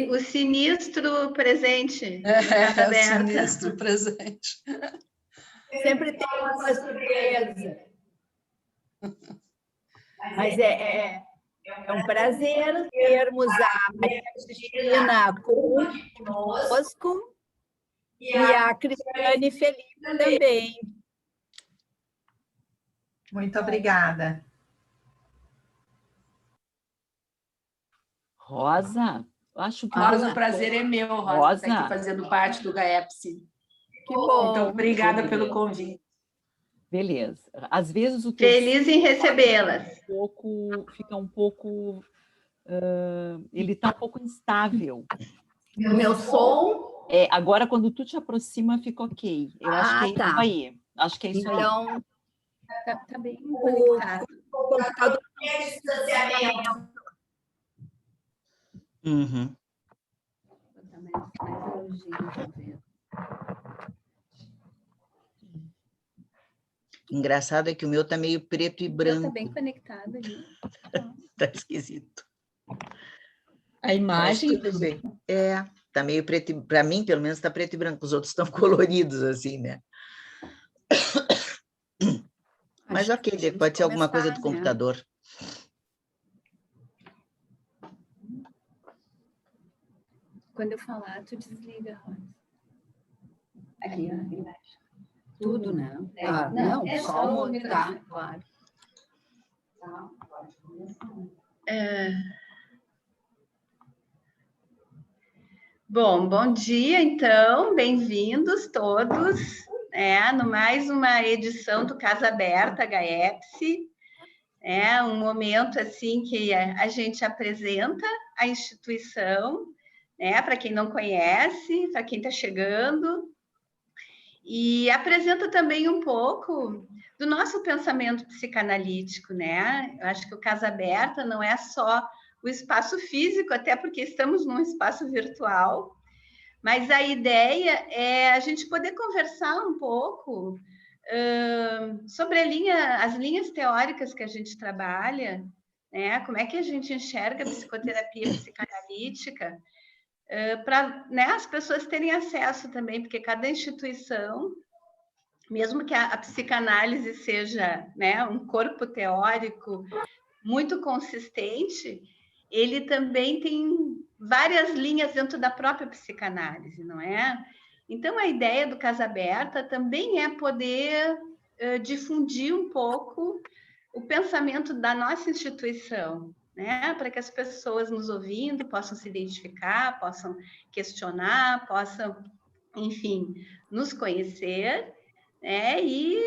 O sinistro presente. O sinistro presente. Sempre tem uma surpresa. Mas é um prazer termos a Maria Cristina conosco e a Cristiane Felipe também. Muito obrigada. Rosa, acho que... Rosa, o prazer é meu, Rosa, estar aqui fazendo parte do GAEPSI. Que bom. Então, obrigada pelo convite. Beleza. Às vezes o teu Feliz em recebê-las. fica um pouco... ele está um pouco instável. Meu som? Agora, quando tu te aproxima, fica ok. Eu acho que é isso aí. Acho que é isso aí. Então, tá bem conectado. O computador tem distanciamento. Uhum. Engraçado é que o meu tá meio preto e branco. Tá bem conectado ali. Tá esquisito. A imagem... Mas tudo bem. Tá meio preto e... Para mim, pelo menos, tá preto e branco. Os outros estão coloridos, assim, né? Mas ok, pode ser alguma coisa do computador. Quando eu falar, tu desliga, Rosa. Aqui, ó, embaixo. Tudo, né? Não, só montar, claro. Bom dia, então, bem-vindos todos, no mais uma edição do Casa Aberta GAEPSI, um momento assim que a gente apresenta a instituição, para quem não conhece, para quem está chegando, e apresenta também um pouco do nosso pensamento psicanalítico, né? Eu acho que o Casa Aberta não é só o espaço físico, até porque estamos num espaço virtual, mas a ideia é a gente poder conversar um pouco sobre as linhas teóricas que a gente trabalha, né? Como é que a gente enxerga a psicoterapia psicanalítica, para as pessoas terem acesso também, porque cada instituição, mesmo que a psicanálise seja um corpo teórico muito consistente, ele também tem várias linhas dentro da própria psicanálise, não é? Então, a ideia do Casa Aberta também é poder difundir um pouco o pensamento da nossa instituição, para que as pessoas nos ouvindo possam se identificar, possam questionar, possam, enfim, nos conhecer, e,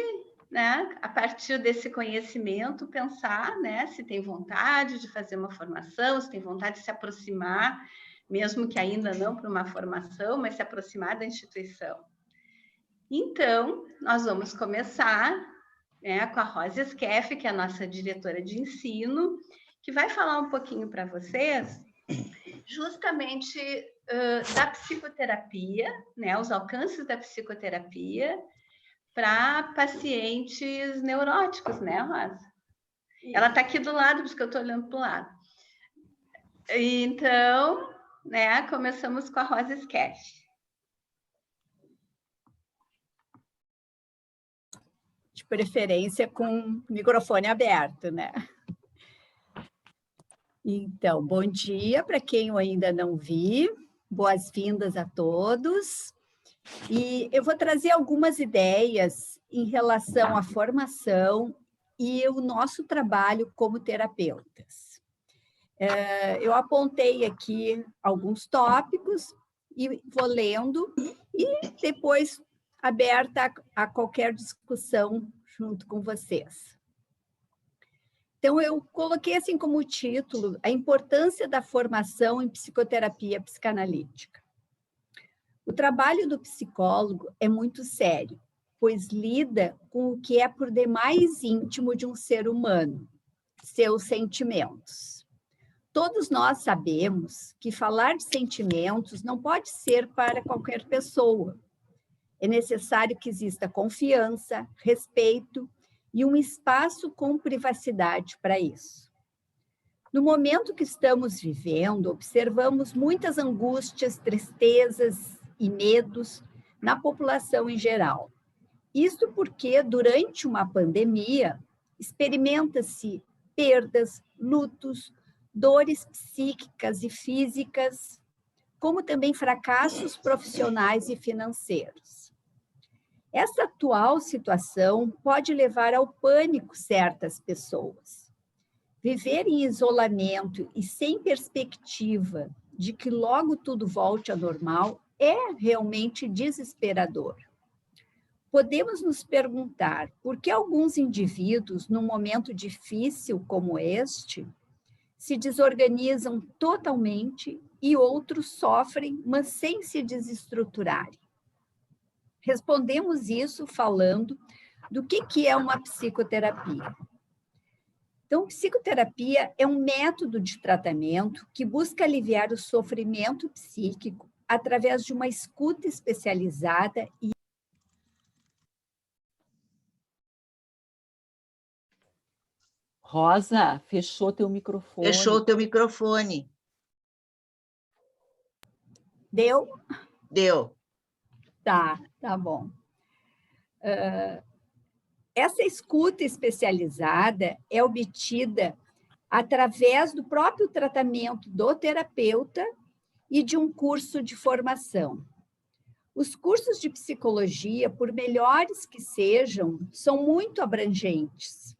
a partir desse conhecimento, pensar, se tem vontade de fazer uma formação, se tem vontade de se aproximar, mesmo que ainda não para uma formação, mas se aproximar da instituição. Então, nós vamos começar com a Rosa Skeff, que é a nossa diretora de ensino, que vai falar um pouquinho para vocês justamente da psicoterapia, os alcances da psicoterapia para pacientes neuróticos, né, Rosa? Ela está aqui do lado, por isso que eu estou olhando para o lado. Então, começamos com a Rosa Skeff. De preferência com microfone aberto, né? Então, bom dia para quem eu ainda não vi, boas-vindas a todos. E eu vou trazer algumas ideias em relação à formação e o nosso trabalho como terapeutas. Eu apontei aqui alguns tópicos e vou lendo e depois aberta a qualquer discussão junto com vocês. Então, eu coloquei assim como título a importância da formação em psicoterapia psicanalítica. O trabalho do psicólogo é muito sério, pois lida com o que é por demais íntimo de um ser humano, seus sentimentos. Todos nós sabemos que falar de sentimentos não pode ser para qualquer pessoa. É necessário que exista confiança, respeito e um espaço com privacidade para isso. No momento que estamos vivendo, observamos muitas angústias, tristezas e medos na população em geral. Isto porque, durante uma pandemia, experimenta-se perdas, lutos, dores psíquicas e físicas, como também fracassos profissionais e financeiros. Essa atual situação pode levar ao pânico certas pessoas. Viver em isolamento e sem perspectiva de que logo tudo volte ao normal é realmente desesperador. Podemos nos perguntar por que alguns indivíduos, num momento difícil como este, se desorganizam totalmente e outros sofrem, mas sem se desestruturarem. Respondemos isso falando do que é uma psicoterapia. Então, psicoterapia é um método de tratamento que busca aliviar o sofrimento psíquico através de uma escuta especializada e Rosa, fechou teu microfone. Fechou o teu microfone. Deu? Deu. Tá bom. Essa escuta especializada é obtida através do próprio tratamento do terapeuta e de um curso de formação. Os cursos de psicologia, por melhores que sejam, são muito abrangentes.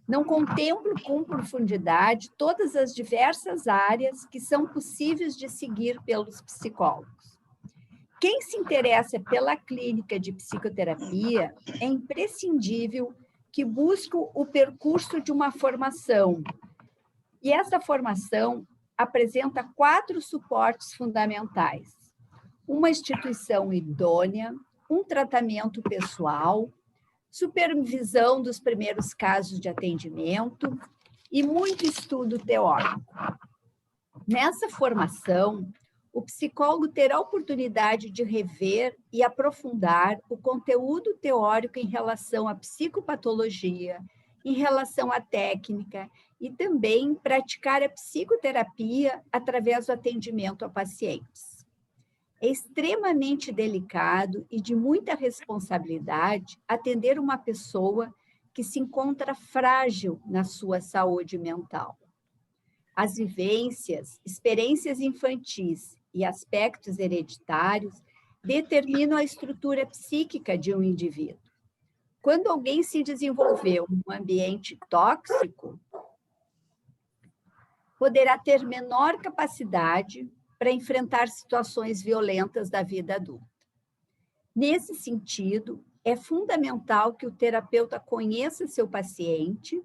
Não contemplam com profundidade todas as diversas áreas que são possíveis de seguir pelos psicólogos. Quem se interessa pela clínica de psicoterapia é imprescindível que busque o percurso de uma formação. E essa formação apresenta 4 suportes fundamentais: uma instituição idônea, um tratamento pessoal, supervisão dos primeiros casos de atendimento e muito estudo teórico. Nessa formação, o psicólogo terá a oportunidade de rever e aprofundar o conteúdo teórico em relação à psicopatologia, em relação à técnica e também praticar a psicoterapia através do atendimento a pacientes. É extremamente delicado e de muita responsabilidade atender uma pessoa que se encontra frágil na sua saúde mental. As vivências, experiências infantis e aspectos hereditários determinam a estrutura psíquica de um indivíduo. Quando alguém se desenvolveu em um ambiente tóxico, poderá ter menor capacidade para enfrentar situações violentas da vida adulta. Nesse sentido, é fundamental que o terapeuta conheça seu paciente,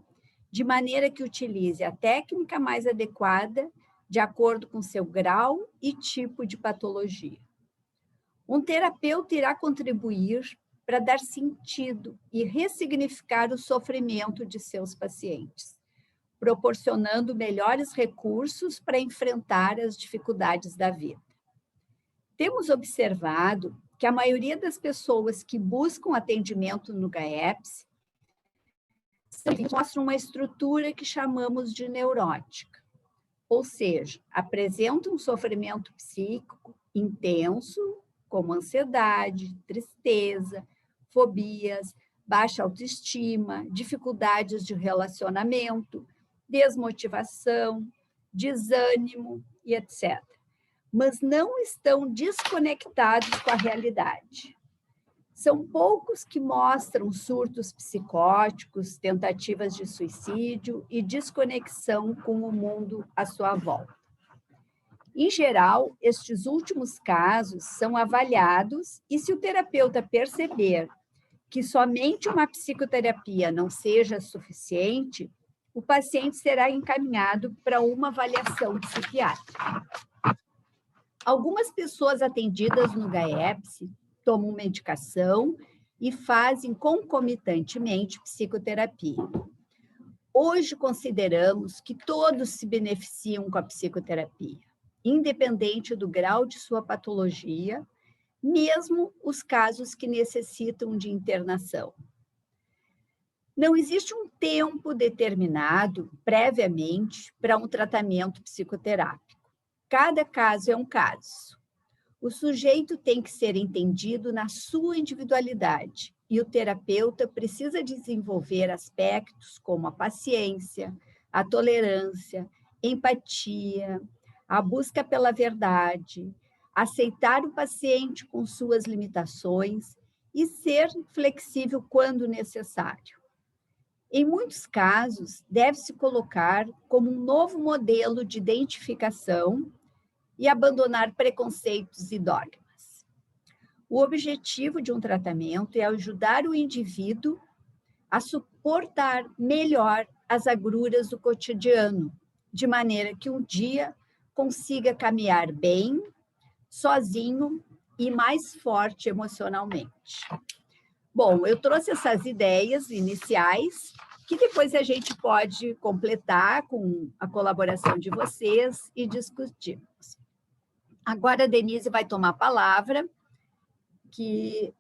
de maneira que utilize a técnica mais adequada, de acordo com seu grau e tipo de patologia. Um terapeuta irá contribuir para dar sentido e ressignificar o sofrimento de seus pacientes, proporcionando melhores recursos para enfrentar as dificuldades da vida. Temos observado que a maioria das pessoas que buscam atendimento no GAEPS mostram uma estrutura que chamamos de neurótica, ou seja, apresentam um sofrimento psíquico intenso, como ansiedade, tristeza, fobias, baixa autoestima, dificuldades de relacionamento, desmotivação, desânimo e etc. Mas não estão desconectados com a realidade. São poucos que mostram surtos psicóticos, tentativas de suicídio e desconexão com o mundo à sua volta. Em geral, estes últimos casos são avaliados e, se o terapeuta perceber que somente uma psicoterapia não seja suficiente, o paciente será encaminhado para uma avaliação psiquiátrica. Algumas pessoas atendidas no GAEPS tomam medicação e fazem concomitantemente psicoterapia. Hoje consideramos que todos se beneficiam com a psicoterapia, independente do grau de sua patologia, mesmo os casos que necessitam de internação. Não existe um tempo determinado, previamente, para um tratamento psicoterápico. Cada caso é um caso. O sujeito tem que ser entendido na sua individualidade e o terapeuta precisa desenvolver aspectos como a paciência, a tolerância, empatia, a busca pela verdade, aceitar o paciente com suas limitações e ser flexível quando necessário. Em muitos casos, deve-se colocar como um novo modelo de identificação e abandonar preconceitos e dogmas. O objetivo de um tratamento é ajudar o indivíduo a suportar melhor as agruras do cotidiano, de maneira que um dia consiga caminhar bem, sozinho e mais forte emocionalmente. Bom, eu trouxe essas ideias iniciais, que depois a gente pode completar com a colaboração de vocês e discutirmos. Agora a Denise vai tomar a palavra e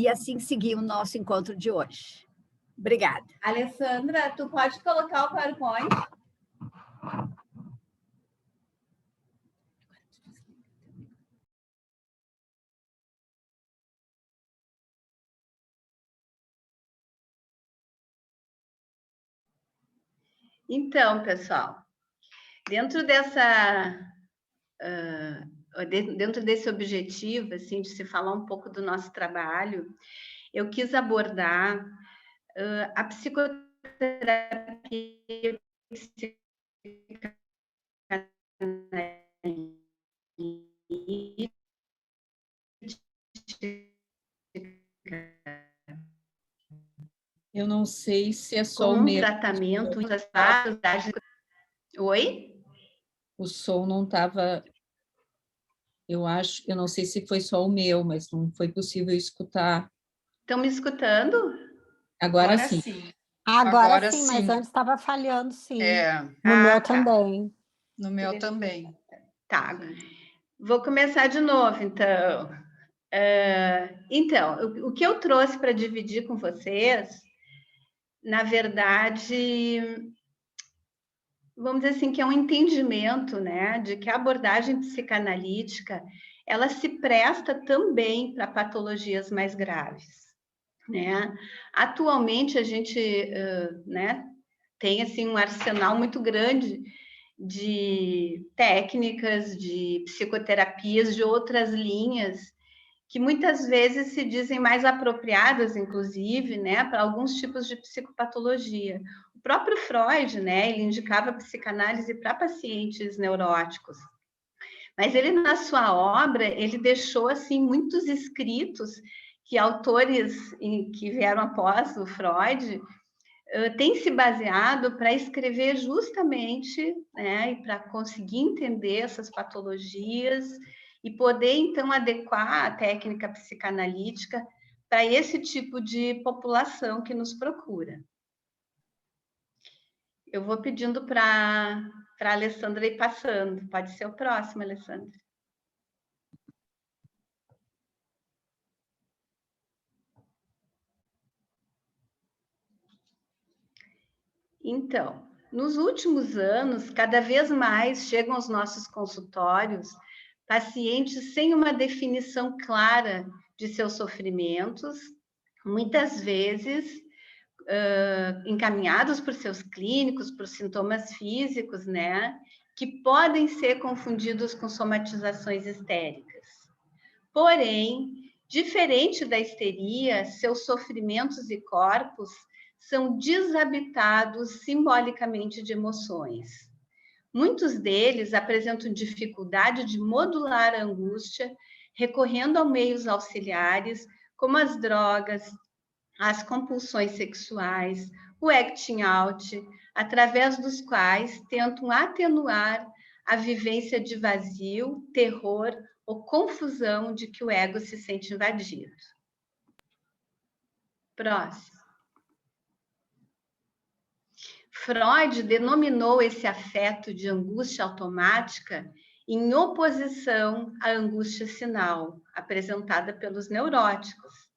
assim seguir o nosso encontro de hoje. Obrigada. Alessandra, tu pode colocar o PowerPoint? Então, pessoal, dentro desse objetivo, assim, de se falar um pouco do nosso trabalho, eu quis abordar a psicoterapia Eu não sei se é só o meu. Tratamento. Oi? O som não estava. Eu não sei se foi só o meu, mas não foi possível escutar. Estão me escutando? Agora sim. Agora sim, mas antes estava falhando, sim. No meu também. No meu também. Tá. Vou começar de novo, então. Então, o que eu trouxe para dividir com vocês, na verdade, vamos dizer assim, que é um entendimento, né, de que a abordagem psicanalítica, ela se presta também para patologias mais graves, né? Atualmente, a gente, né, tem, assim, um arsenal muito grande de técnicas, de psicoterapias, de outras linhas, que muitas vezes se dizem mais apropriadas, inclusive, né, para alguns tipos de psicopatologia. O próprio Freud, né, ele indicava psicanálise para pacientes neuróticos. Mas ele, na sua obra, ele deixou, assim, muitos escritos que autores que vieram após o Freud têm se baseado para escrever justamente, né, e para conseguir entender essas patologias e poder, então, adequar a técnica psicanalítica para esse tipo de população que nos procura. Eu vou pedindo para a Alessandra ir passando. Pode ser o próximo, Alessandra. Então, nos últimos anos, cada vez mais chegam aos nossos consultórios pacientes sem uma definição clara de seus sofrimentos, muitas vezes encaminhados por seus clínicos, por sintomas físicos, né, que podem ser confundidos com somatizações histéricas. Porém, diferente da histeria, seus sofrimentos e corpos são desabitados simbolicamente de emoções. Muitos deles apresentam dificuldade de modular a angústia, recorrendo a meios auxiliares, como as drogas, as compulsões sexuais, o acting out, através dos quais tentam atenuar a vivência de vazio, terror ou confusão de que o ego se sente invadido. Próximo. Freud denominou esse afeto de angústia automática em oposição à angústia sinal, apresentada pelos neuróticos.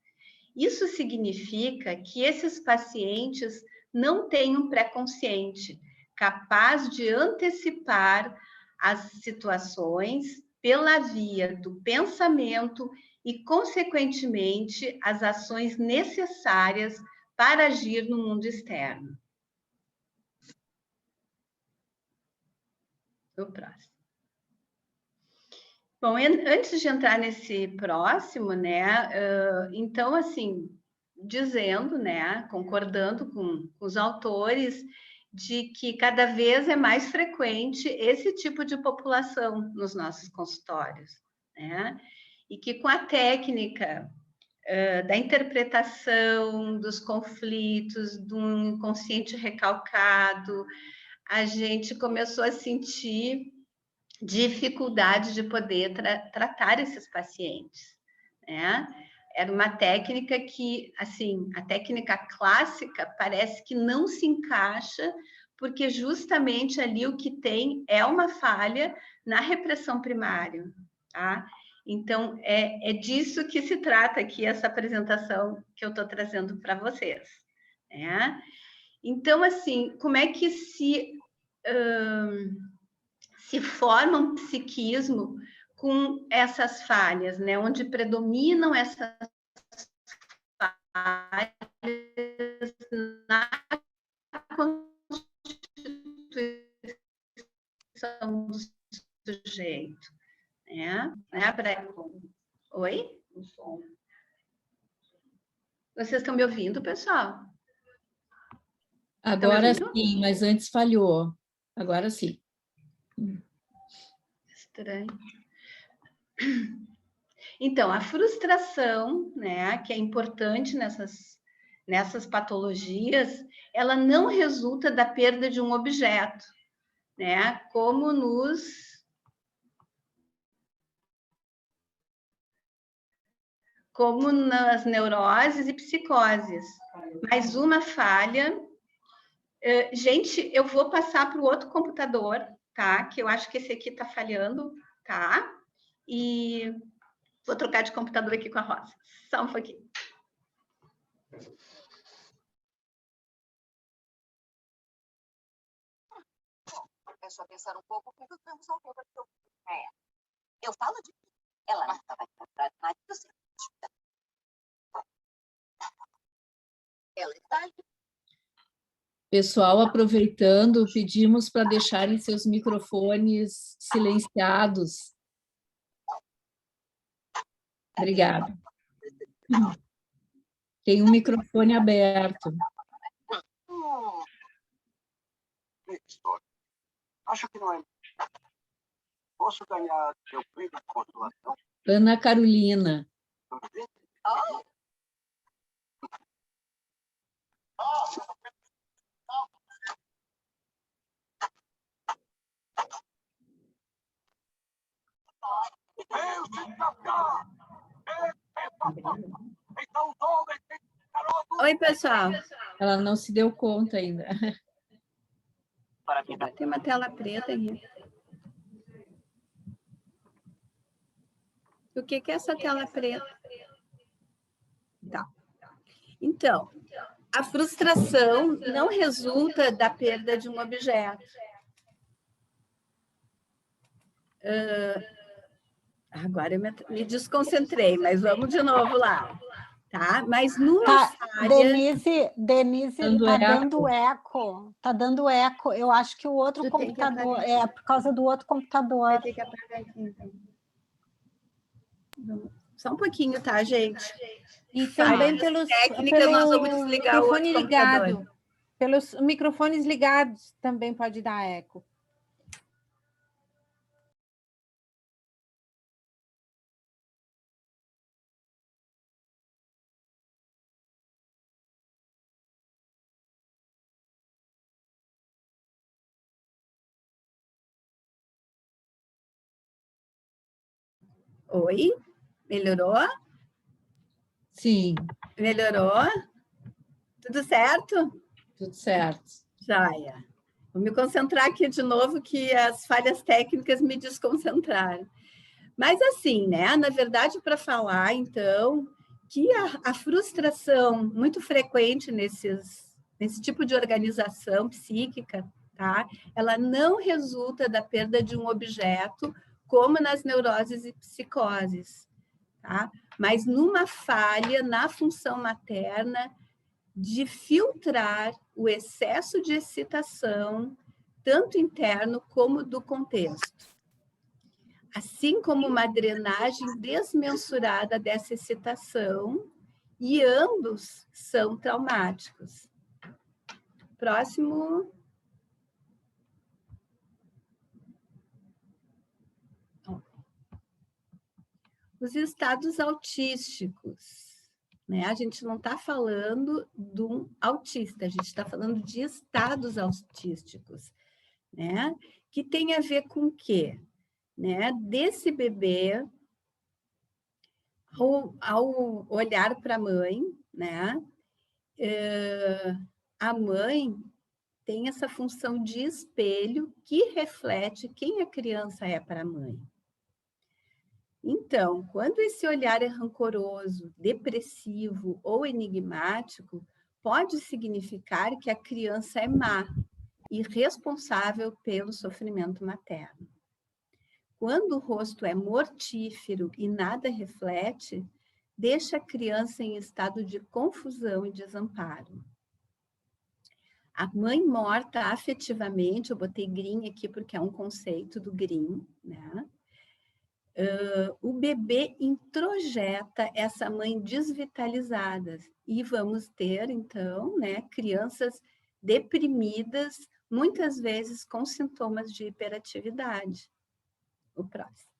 Isso significa que esses pacientes não têm um pré-consciente capaz de antecipar as situações pela via do pensamento e, consequentemente, as ações necessárias para agir no mundo externo. O próximo. Bom, antes de entrar nesse próximo, né, então, assim, dizendo, né, concordando com os autores, de que cada vez é mais frequente esse tipo de população nos nossos consultórios, né, e que com a técnica da interpretação dos conflitos, do inconsciente recalcado, a gente começou a sentir dificuldade de poder tratar esses pacientes, né? Era uma técnica que, assim, a técnica clássica parece que não se encaixa, porque justamente ali o que tem é uma falha na repressão primária, tá? Então, é disso que se trata aqui, essa apresentação que eu estou trazendo para vocês, né? Então, assim, como é que se forma um psiquismo com essas falhas, né? Onde predominam essas falhas na constituição do sujeito, né? Oi? Vocês estão me ouvindo, pessoal? Agora sim, mas antes falhou. Agora sim. Estranho. Então, a frustração, né, que é importante nessas patologias, ela não resulta da perda de um objeto, né, como nas neuroses e psicoses. Mas uma falha... gente, eu vou passar para o outro computador, tá? Que eu acho que esse aqui está falhando, tá? E vou trocar de computador aqui com a Rosa. Só um pouquinho. É só pensar um pouco porque vamos ao tempo. Eu falo de mim. Ela não estava encontrando mais do seu. Ela está aí. Pessoal, aproveitando, pedimos para deixarem seus microfones silenciados. Obrigada. Tem um microfone aberto. Acho que não é. Posso ganhar meu prêmio de consolação? Ana Carolina. Oi, pessoal. Ela não se deu conta ainda. Tem uma tela preta aqui. O que é essa tela preta? Tá. Então, a frustração não resulta da perda de um objeto. Agora eu me desconcentrei, mas vamos de novo lá. Tá? Mas numa falha... Denise, está dando eco. Está dando eco. Eu acho que o outro computador... É por causa do outro computador. Vai ter que apagar aqui, então. Só um pouquinho, tá, gente? E também pelos nós vamos desligar o outro ligado. Pelos microfones ligados também pode dar eco. Oi? Melhorou? Sim. Melhorou? Tudo certo? Tudo certo. Joia. Vou me concentrar aqui de novo, que as falhas técnicas me desconcentraram. Mas assim, né? Na verdade, para falar, então, que a frustração muito frequente nesse tipo de organização psíquica, tá? Ela não resulta da perda de um objeto, como nas neuroses e psicoses, tá? Mas numa falha na função materna de filtrar o excesso de excitação, tanto interno como do contexto, assim como uma drenagem desmensurada dessa excitação, e ambos são traumáticos. Próximo. Os estados autísticos, né? A gente não está falando de um autista, a gente está falando de estados autísticos, né? Que tem a ver com o quê? Né? Desse bebê, ao olhar para a mãe, né? A mãe tem essa função de espelho que reflete quem a criança é para a mãe. Então, quando esse olhar é rancoroso, depressivo ou enigmático, pode significar que a criança é má e responsável pelo sofrimento materno. Quando o rosto é mortífero e nada reflete, deixa a criança em estado de confusão e desamparo. A mãe morta afetivamente, eu botei Green aqui porque é um conceito do Green, né? O bebê introjeta essa mãe desvitalizada e vamos ter, então, né, crianças deprimidas, muitas vezes com sintomas de hiperatividade. O próximo.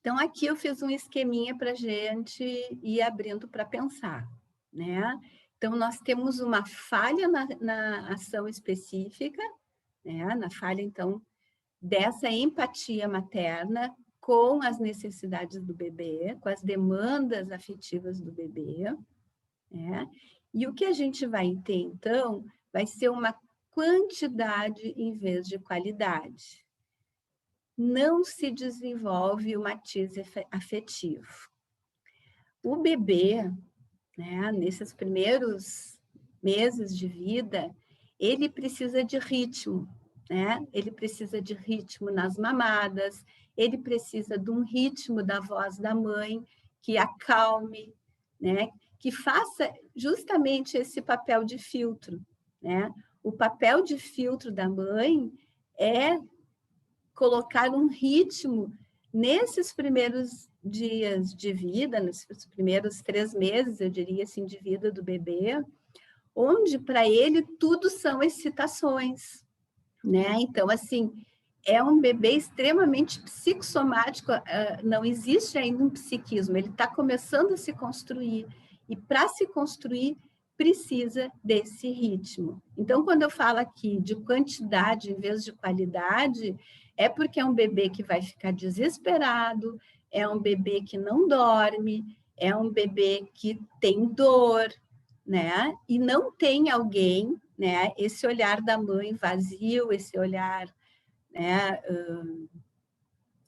Então, aqui eu fiz um esqueminha para a gente ir abrindo para pensar, né? Então, nós temos uma falha na ação específica, né? Na falha, então, dessa empatia materna com as necessidades do bebê, com as demandas afetivas do bebê, né? E o que a gente vai ter, então, vai ser uma quantidade em vez de qualidade. Não se desenvolve o matiz afetivo. O bebê, né, nesses primeiros meses de vida, ele precisa de ritmo, né? Ele precisa de ritmo nas mamadas, ele precisa de um ritmo da voz da mãe que acalme, né? Que faça justamente esse papel de filtro, né? O papel de filtro da mãe é colocar um ritmo nesses primeiros dias de vida, nesses primeiros 3 meses, eu diria assim, de vida do bebê, onde para ele tudo são excitações, né? Então, assim, é um bebê extremamente psicossomático, não existe ainda um psiquismo, ele está começando a se construir, e para se construir, precisa desse ritmo. Então, quando eu falo aqui de quantidade em vez de qualidade, é porque é um bebê que vai ficar desesperado, é um bebê que não dorme, é um bebê que tem dor, né? E não tem alguém, né? Esse olhar da mãe vazio, esse olhar, né?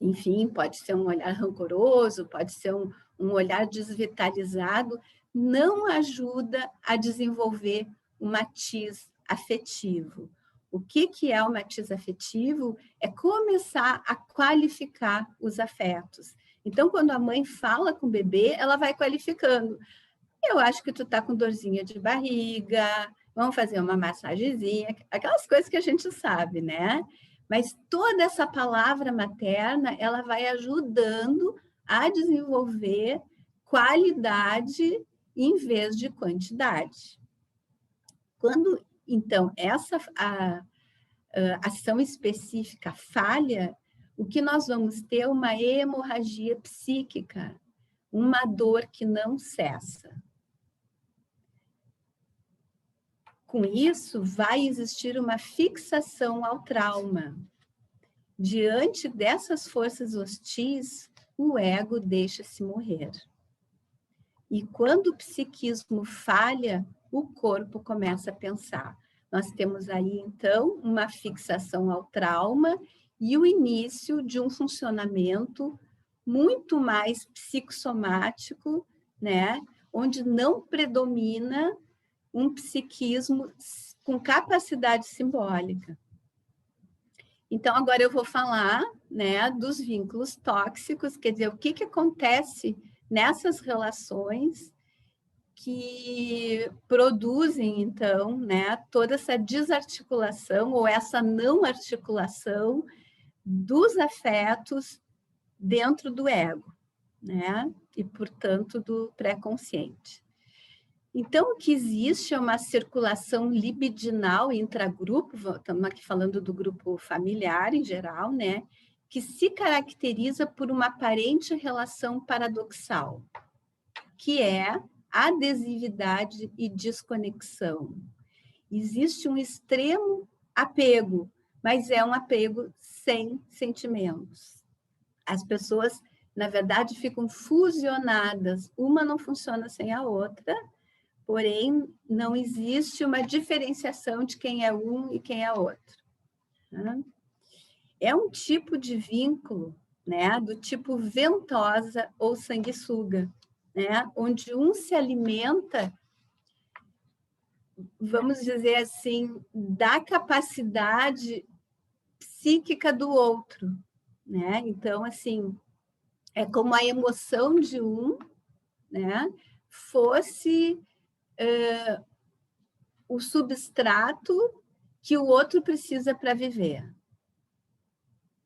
Enfim, pode ser um olhar rancoroso, pode ser um olhar desvitalizado, não ajuda a desenvolver o matiz afetivo. O que é o matiz afetivo? É começar a qualificar os afetos. Então, quando a mãe fala com o bebê, ela vai qualificando. Eu acho que tu tá com dorzinha de barriga, vamos fazer uma massagenzinha, aquelas coisas que a gente sabe, né? Mas toda essa palavra materna, ela vai ajudando a desenvolver qualidade em vez de quantidade. Quando, então, essa ação específica falha, o que nós vamos ter é uma hemorragia psíquica, uma dor que não cessa. Com isso, vai existir uma fixação ao trauma. Diante dessas forças hostis, o ego deixa-se morrer. E quando o psiquismo falha, o corpo começa a pensar. Nós temos aí, então, uma fixação ao trauma e o início de um funcionamento muito mais psicossomático, né? Onde não predomina um psiquismo com capacidade simbólica. Então, agora eu vou falar, né, dos vínculos tóxicos, quer dizer, o que acontece nessas relações que produzem, então, né, toda essa desarticulação ou essa não articulação dos afetos dentro do ego, né, e, portanto, do pré-consciente. Então, o que existe é uma circulação libidinal intragrupo, estamos aqui falando do grupo familiar em geral, né, que se caracteriza por uma aparente relação paradoxal, que é adesividade e desconexão. Existe um extremo apego, mas é um apego sem sentimentos. As pessoas, na verdade, ficam fusionadas, uma não funciona sem a outra, porém, não existe uma diferenciação de quem é um e quem é outro. É um tipo de vínculo, né, do tipo ventosa ou sanguessuga, né, onde um se alimenta, vamos dizer assim, da capacidade psíquica do outro, né? Então, assim, é como a emoção de um, né, fosse o substrato que o outro precisa para viver.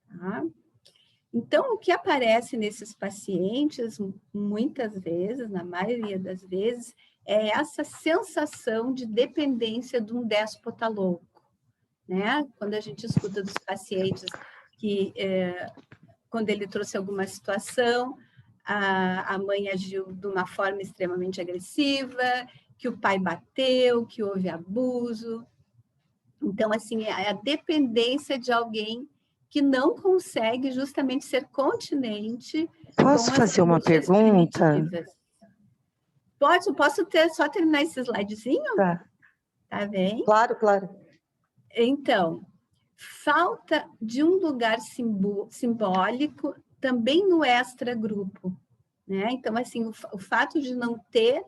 Tá? Então, o que aparece nesses pacientes, muitas vezes, na maioria das vezes, é essa sensação de dependência de um déspota louco, né? Quando a gente escuta dos pacientes que, quando ele trouxe alguma situação, a mãe agiu de uma forma extremamente agressiva, que o pai bateu, que houve abuso. Então, assim, é a dependência de alguém que não consegue justamente ser continente. Posso fazer uma pergunta? Posso só terminar esse slidezinho? Tá. Tá bem? Claro, claro. Então, falta de um lugar simbólico também no extragrupo, né? Então, assim, o fato de não ter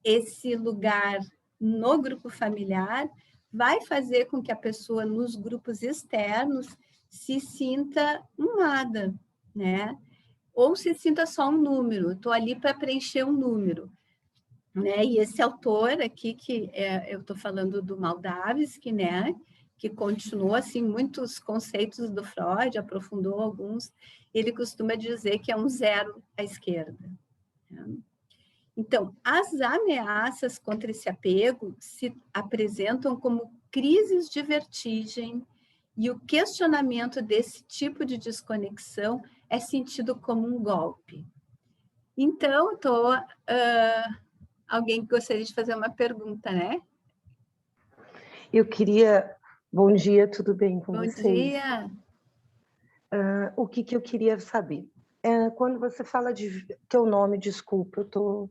esse lugar no grupo familiar vai fazer com que a pessoa nos grupos externos se sinta um nada, né? Ou se sinta só um número, estou ali para preencher um número, né? E esse autor aqui, eu estou falando do Maldavsky, né? Que continuou, assim, muitos conceitos do Freud, aprofundou alguns, ele costuma dizer que é um zero à esquerda. Né? Então, as ameaças contra esse apego se apresentam como crises de vertigem e o questionamento desse tipo de desconexão é sentido como um golpe. Então, alguém gostaria de fazer uma pergunta, né? Eu queria... Bom dia, tudo bem com vocês? Bom dia. O que eu queria saber? Quando você fala de teu nome, desculpa, eu estou...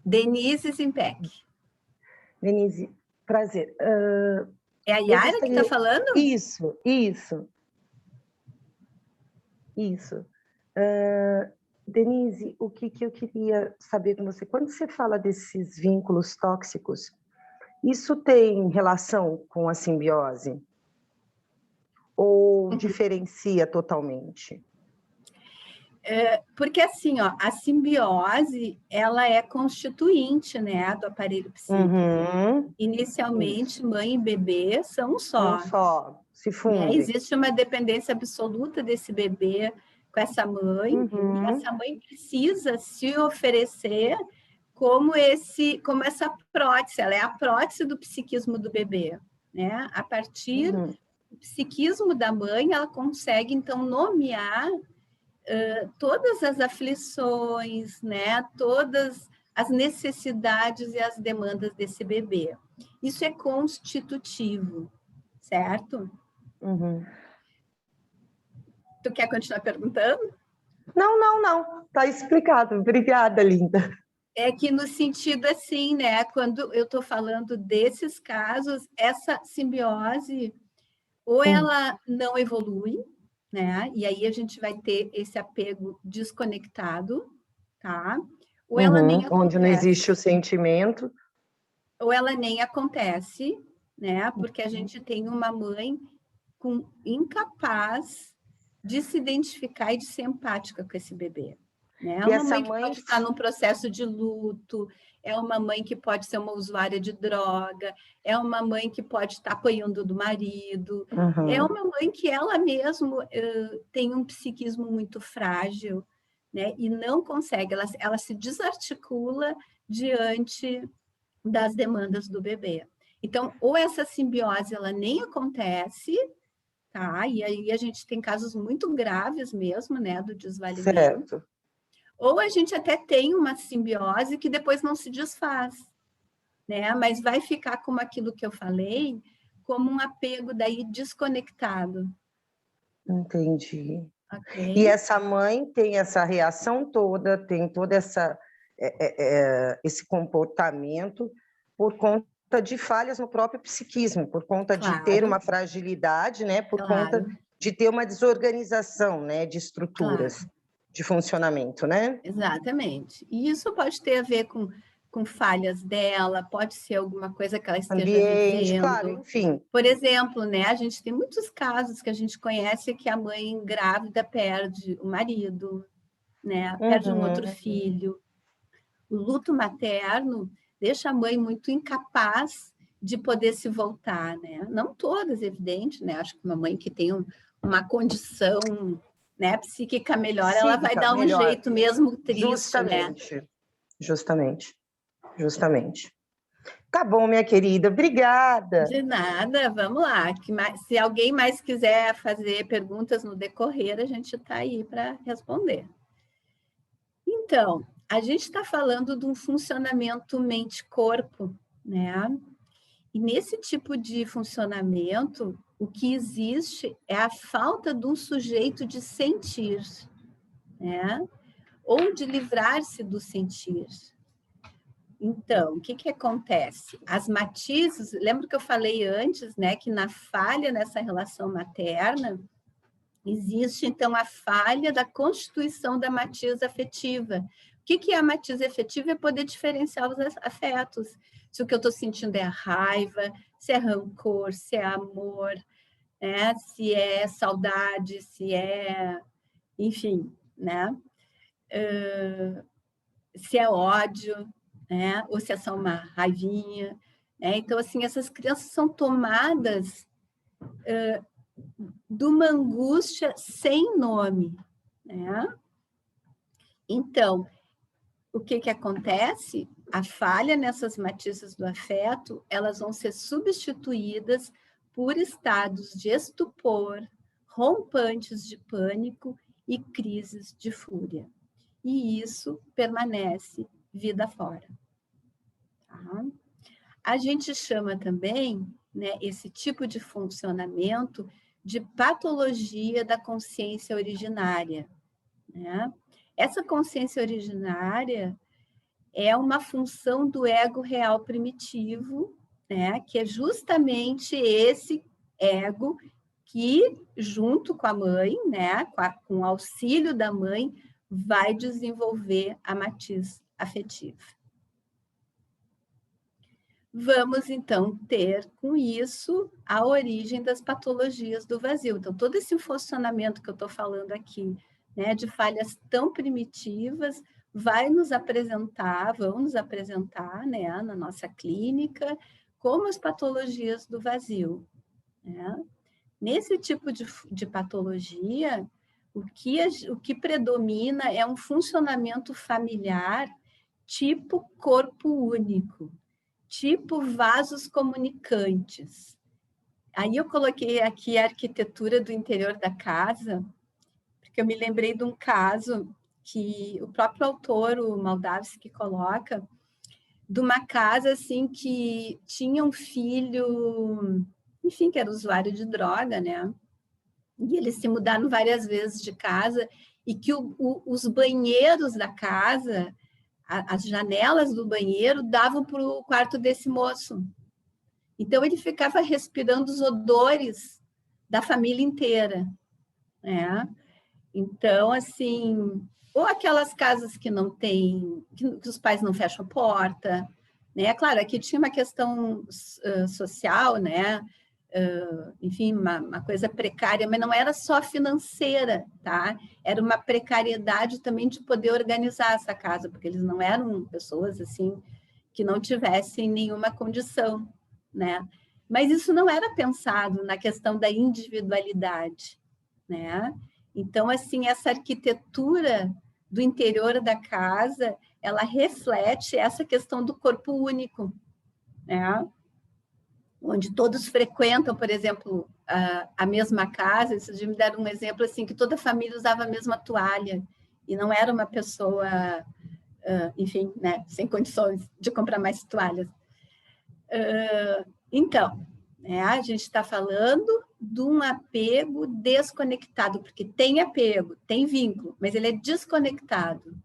Denise Zimpec. Denise, prazer. É a Yara que está falando? Isso. Denise, o que eu queria saber com você? Quando você fala desses vínculos tóxicos, isso tem relação com a simbiose? Ou diferencia totalmente? Porque assim, ó, a simbiose, ela é constituinte, né, do aparelho psíquico. Inicialmente, isso. Mãe e bebê são um só. Um só, se fundem. Né? Existe uma dependência absoluta desse bebê com essa mãe, e essa mãe precisa se oferecer como essa prótese, ela é a prótese do psiquismo do bebê, né? A partir do psiquismo da mãe, ela consegue, então, nomear todas as aflições, né? Todas as necessidades e as demandas desse bebê. Isso é constitutivo, certo? Tu quer continuar perguntando? Não. Está explicado. Obrigada, linda. É que no sentido assim, né? Quando eu estou falando desses casos, essa simbiose, ou ela não evolui, né? E aí a gente vai ter esse apego desconectado, tá? Ou ela nem acontece. Onde não existe o sentimento. Ou ela nem acontece, né? Porque a gente tem uma mãe incapaz de se identificar e de ser empática com esse bebê. Né? É uma mãe que pode estar num processo de luto, é uma mãe que pode ser uma usuária de droga, é uma mãe que pode estar apanhando do marido, é uma mãe que ela mesma tem um psiquismo muito frágil, né? E não consegue, ela se desarticula diante das demandas do bebê. Então, ou essa simbiose ela nem acontece, tá? E aí a gente tem casos muito graves mesmo, né, do desvalimento. Certo. Ou a gente até tem uma simbiose que depois não se desfaz, né? Mas vai ficar como aquilo que eu falei, como um apego daí desconectado. Entendi. Okay. E essa mãe tem essa reação toda, tem todo esse comportamento por conta de falhas no próprio psiquismo, por conta de ter uma fragilidade, né? Por conta de ter uma desorganização, né? De estruturas de funcionamento, né? Exatamente. E isso pode ter a ver com falhas dela, pode ser alguma coisa que ela esteja vivendo. Claro, enfim. Por exemplo, né, a gente tem muitos casos que a gente conhece que a mãe grávida perde o marido, né, perde um outro filho. O luto materno deixa a mãe muito incapaz de poder se voltar, né? Não todas, evidente, né? Acho que uma mãe que tem uma condição, né, psíquica melhor, ela vai dar um jeito mesmo triste, né? Justamente. Tá bom, minha querida, obrigada. De nada, vamos lá. Se alguém mais quiser fazer perguntas no decorrer, a gente está aí para responder. Então, a gente está falando de um funcionamento mente-corpo, né? E nesse tipo de funcionamento, o que existe é a falta de um sujeito de sentir, né? Ou de livrar-se do sentir. Então, o que acontece? As matizes, lembra que eu falei antes, né, que na falha nessa relação materna, existe, então, a falha da constituição da matiz afetiva. O que é a matiz afetiva? É poder diferenciar os afetos. Se o que eu estou sentindo é raiva, se é rancor, se é amor, né, se é saudade, se é, enfim, né, se é ódio, né? Ou se é só uma raivinha, né? Então, assim, essas crianças são tomadas de uma angústia sem nome, né? Então, o que acontece? A falha nessas matizes do afeto, elas vão ser substituídas por estados de estupor, rompantes de pânico e crises de fúria. E isso permanece vida fora. Tá? A gente chama também, né, esse tipo de funcionamento de patologia da consciência originária. Né? Essa consciência originária é uma função do ego real primitivo, né, que é justamente esse ego que, junto com a mãe, né, com o auxílio da mãe, vai desenvolver a matiz afetiva. Vamos, então, ter com isso a origem das patologias do vazio. Então, todo esse funcionamento que eu estou falando aqui, né, de falhas tão primitivas, vão nos apresentar, né, na nossa clínica, como as patologias do vazio. Né? Nesse tipo de patologia, o que predomina é um funcionamento familiar tipo corpo único, tipo vasos comunicantes. Aí eu coloquei aqui a arquitetura do interior da casa, porque eu me lembrei de um caso que o próprio autor, o Moldavsky, coloca, de uma casa assim que tinha um filho, enfim, que era usuário de droga, né? E eles se mudaram várias vezes de casa, e que os banheiros da casa, as janelas do banheiro davam para o quarto desse moço. Então, ele ficava respirando os odores da família inteira. né? Então, assim, ou aquelas casas que não tem, que os pais não fecham a porta, né? Claro, aqui tinha uma questão social, né? Enfim, uma coisa precária, mas não era só financeira, tá? Era uma precariedade também de poder organizar essa casa, porque eles não eram pessoas, assim, que não tivessem nenhuma condição, né? Mas isso não era pensado na questão da individualidade, né? Então, assim, essa arquitetura do interior da casa, ela reflete essa questão do corpo único, né? Onde todos frequentam, por exemplo, a mesma casa. Esses dias me deram um exemplo assim, que toda a família usava a mesma toalha, e não era uma pessoa, enfim, né, sem condições de comprar mais toalhas. Então, né, a gente está falando de um apego desconectado, porque tem apego, tem vínculo, mas ele é desconectado,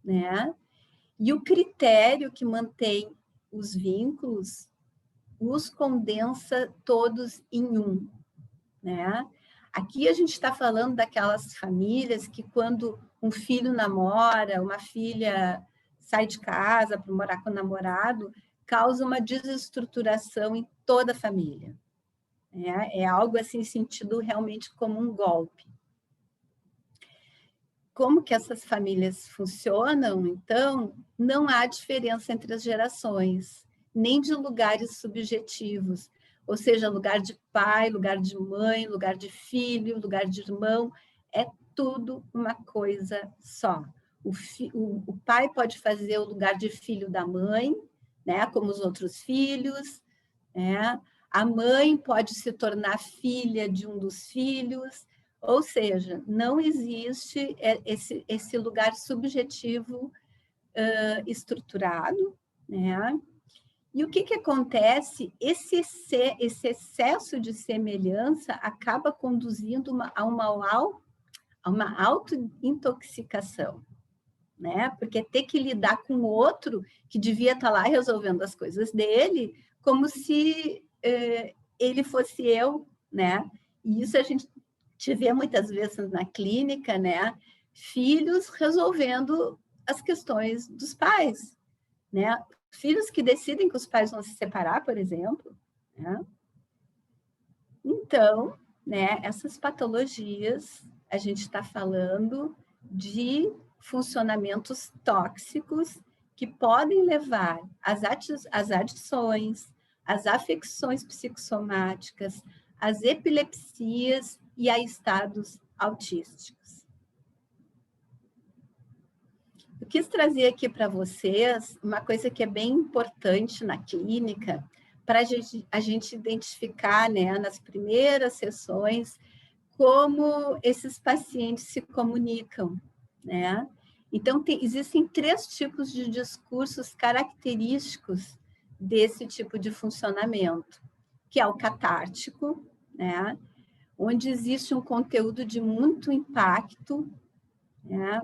né? E o critério que mantém os vínculos os condensa todos em um, né? Aqui a gente está falando daquelas famílias que quando um filho namora, uma filha sai de casa para morar com o namorado, causa uma desestruturação em toda a família. É algo assim sentido realmente como um golpe. Como que essas famílias funcionam, então, não há diferença entre as gerações, nem de lugares subjetivos, ou seja, lugar de pai, lugar de mãe, lugar de filho, lugar de irmão, é tudo uma coisa só. O pai pode fazer o lugar de filho da mãe, né, como os outros filhos, né? A mãe pode se tornar filha de um dos filhos, ou seja, não existe esse lugar subjetivo estruturado, né? E o que acontece? Esse excesso de semelhança acaba conduzindo a uma auto-intoxicação, né? Porque ter que lidar com o outro que devia estar lá resolvendo as coisas dele, como se ele fosse eu, né? E isso a gente vê muitas vezes na clínica, né? Filhos resolvendo as questões dos pais, né? Filhos que decidem que os pais vão se separar, por exemplo, né? Então, né, essas patologias, a gente está falando de funcionamentos tóxicos que podem levar às adições, às afecções psicossomáticas, às epilepsias e a estados autísticos. Eu quis trazer aqui para vocês uma coisa que é bem importante na clínica, para a gente identificar, né, nas primeiras sessões, como esses pacientes se comunicam, né? Então, existem 3 tipos de discursos característicos desse tipo de funcionamento, que é o catártico, né? Onde existe um conteúdo de muito impacto, né?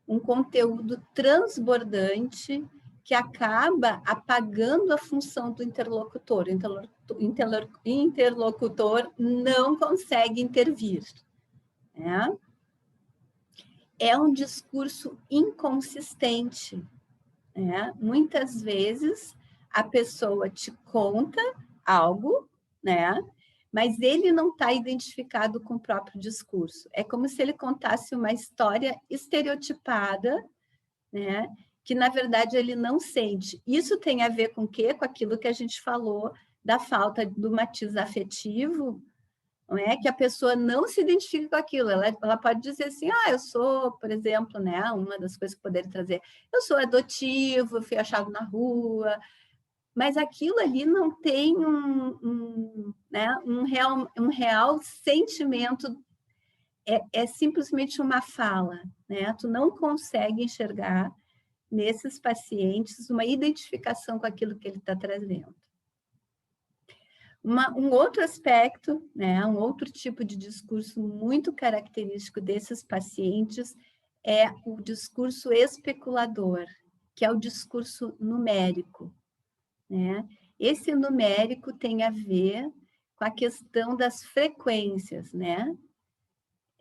Um conteúdo transbordante que acaba apagando a função do interlocutor. O interlocutor não consegue intervir, né? É um discurso inconsistente, né? Muitas vezes a pessoa te conta algo, né? Mas ele não está identificado com o próprio discurso. É como se ele contasse uma história estereotipada, né? Que, na verdade, ele não sente. Isso tem a ver com o quê? Com aquilo que a gente falou da falta do matiz afetivo, não é? Que a pessoa não se identifica com aquilo. Ela pode dizer assim, eu sou, por exemplo, né? Uma das coisas que poderia trazer, eu sou adotivo, fui achado na rua, mas aquilo ali não tem um real sentimento, é simplesmente uma fala, né? Tu não consegue enxergar nesses pacientes uma identificação com aquilo que ele está trazendo. Um outro aspecto, né, um outro tipo de discurso muito característico desses pacientes é o discurso especulador, que é o discurso numérico, né? Esse numérico tem a ver com a questão das frequências, né?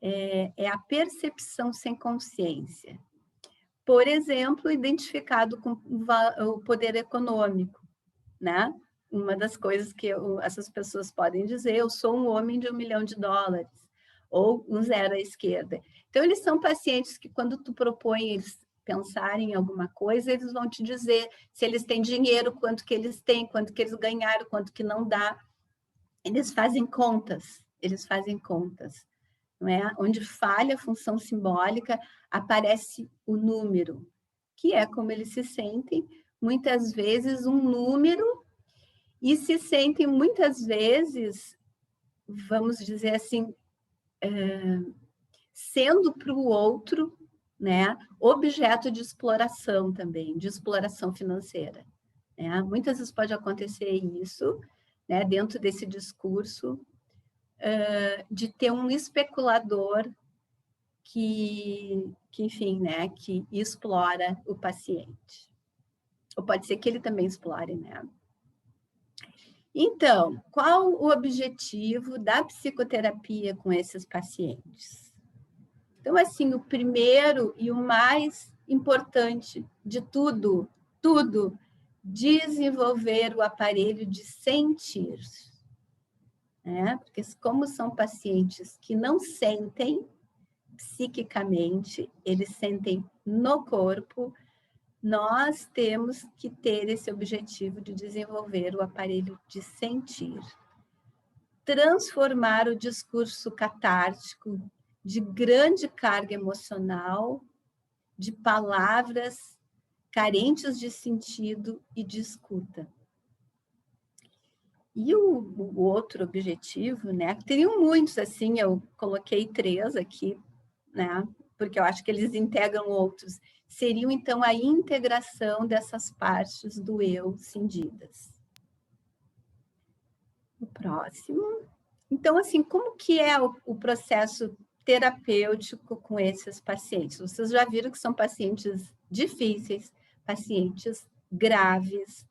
é a percepção sem consciência. Por exemplo, identificado com o poder econômico, né? Uma das coisas que essas pessoas podem dizer, eu sou um homem de $1 milhão, ou um zero à esquerda. Então, eles são pacientes que, quando tu propõe eles pensarem em alguma coisa, eles vão te dizer se eles têm dinheiro, quanto que eles têm, quanto que eles ganharam, quanto que não dá. Eles fazem contas, não é? Onde falha a função simbólica, aparece o número, que é como eles se sentem, muitas vezes um número, e se sentem muitas vezes, vamos dizer assim, sendo para o outro, né, objeto de exploração também, de exploração financeira. Né? Muitas vezes pode acontecer isso, né, dentro desse discurso, de ter um especulador que, enfim, né, que explora o paciente. Ou pode ser que ele também explore, né? Então, qual o objetivo da psicoterapia com esses pacientes? Então, assim, o primeiro e o mais importante de tudo, desenvolver o aparelho de sentir. Né? Porque como são pacientes que não sentem psiquicamente, eles sentem no corpo, nós temos que ter esse objetivo de desenvolver o aparelho de sentir. Transformar o discurso catártico de grande carga emocional, de palavras carentes de sentido e de escuta. E o outro objetivo, né? Teriam muitos, assim, eu coloquei 3 aqui, né? Porque eu acho que eles integram outros. Seriam, então, a integração dessas partes do eu cindidas. O próximo. Então, assim, como que é o processo terapêutico com esses pacientes? Vocês já viram que são pacientes difíceis, pacientes graves,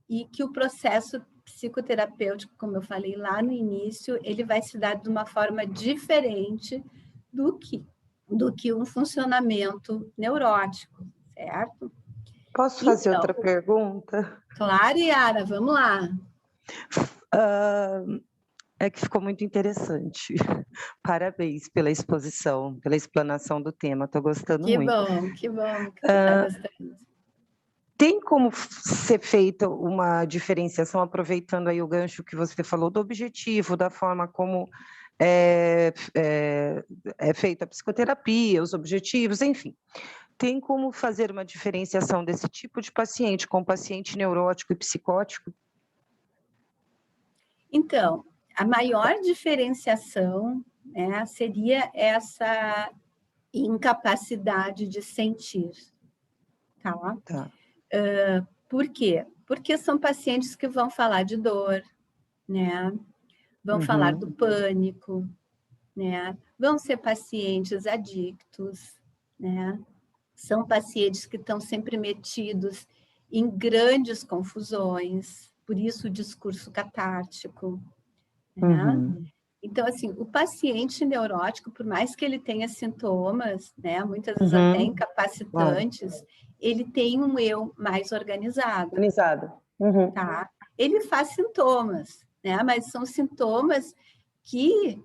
e que o processo psicoterapêutico, como eu falei lá no início, ele vai se dar de uma forma diferente do que um funcionamento neurótico, certo? Posso fazer outra pergunta? Claro, Yara, vamos lá. É que ficou muito interessante. Parabéns pela exposição, pela explanação do tema, estou gostando muito. Que bom que você está gostando. Tem como ser feita uma diferenciação, aproveitando aí o gancho que você falou do objetivo, da forma como é feita a psicoterapia, os objetivos, enfim. Tem como fazer uma diferenciação desse tipo de paciente com paciente neurótico e psicótico? Então, a maior diferenciação, né, seria essa incapacidade de sentir, tá? Por quê? Porque são pacientes que vão falar de dor, né? Vão falar do pânico, né? Vão ser pacientes adictos, né? São pacientes que estão sempre metidos em grandes confusões, por isso o discurso catártico, né? Então, assim, o paciente neurótico, por mais que ele tenha sintomas, né, muitas vezes até incapacitantes, ele tem um eu mais organizado. Tá? Ele faz sintomas, né, mas são sintomas que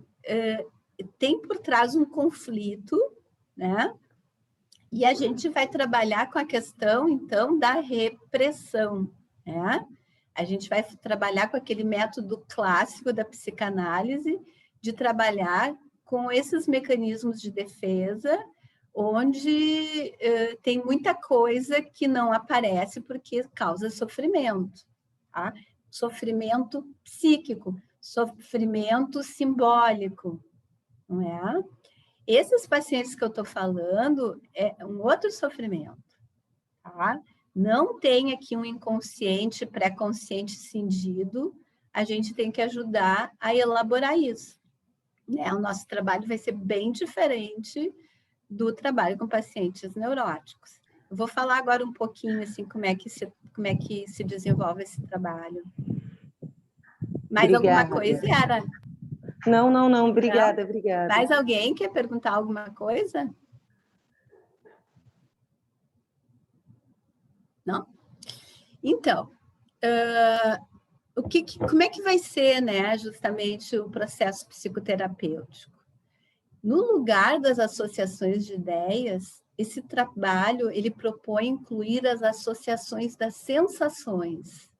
tem por trás um conflito, né? E a gente vai trabalhar com a questão, então, da repressão, né? A gente vai trabalhar com aquele método clássico da psicanálise, de trabalhar com esses mecanismos de defesa, onde tem muita coisa que não aparece porque causa sofrimento, tá? Sofrimento psíquico, sofrimento simbólico, não é? Esses pacientes que eu estou falando é um outro sofrimento, tá? Não tem aqui um inconsciente, pré-consciente cindido, a gente tem que ajudar a elaborar isso. Né? O nosso trabalho vai ser bem diferente do trabalho com pacientes neuróticos. Eu vou falar agora um pouquinho assim, como é que se desenvolve esse trabalho. Mais alguma coisa, Yara? Não, obrigada, obrigada. Mais alguém quer perguntar alguma coisa? Não? Então, como é que vai ser, né, justamente o processo psicoterapêutico? No lugar das associações de ideias, esse trabalho ele propõe incluir as associações das sensações,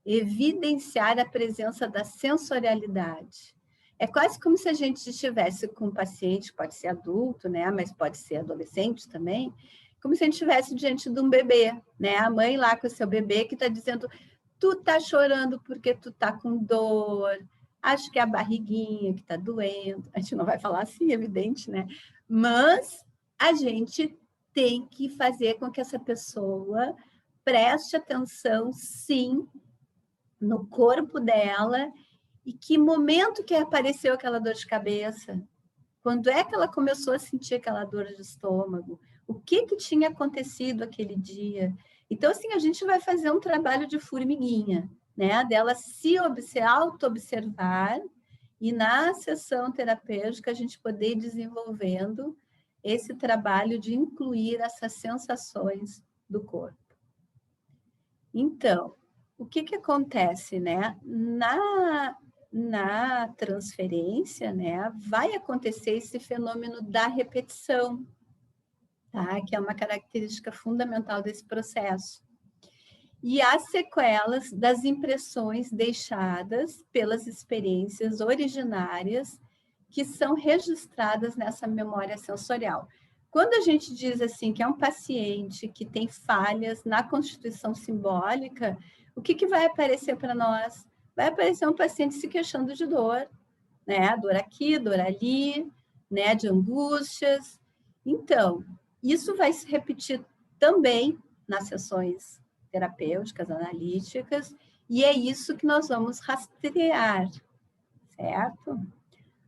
evidenciar a presença da sensorialidade. É quase como se a gente estivesse com um paciente, pode ser adulto, né, mas pode ser adolescente também, como se a gente estivesse diante de um bebê, né, a mãe lá com o seu bebê que está dizendo, tu tá chorando porque tu tá com dor, acho que é a barriguinha que tá doendo. A gente não vai falar assim, evidente, né? Mas a gente tem que fazer com que essa pessoa preste atenção, sim, no corpo dela e que momento que apareceu aquela dor de cabeça. Quando é que ela começou a sentir aquela dor de estômago? O que tinha acontecido aquele dia? Então, assim, a gente vai fazer um trabalho de formiguinha, né? Dela se auto-observar e na sessão terapêutica a gente poder ir desenvolvendo esse trabalho de incluir essas sensações do corpo. Então, o que acontece, né? Na transferência, né, vai acontecer esse fenômeno da repetição, tá? Que é uma característica fundamental desse processo. E as sequelas das impressões deixadas pelas experiências originárias que são registradas nessa memória sensorial. Quando a gente diz assim que é um paciente que tem falhas na constituição simbólica, o que vai aparecer para nós? Vai aparecer um paciente se queixando de dor, né? Dor aqui, dor ali, né? De angústias. Então, isso vai se repetir também nas sessões terapêuticas, analíticas, e é isso que nós vamos rastrear, certo?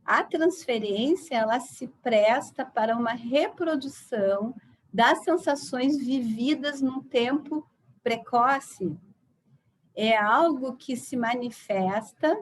A transferência, ela se presta para uma reprodução das sensações vividas num tempo precoce. É algo que se manifesta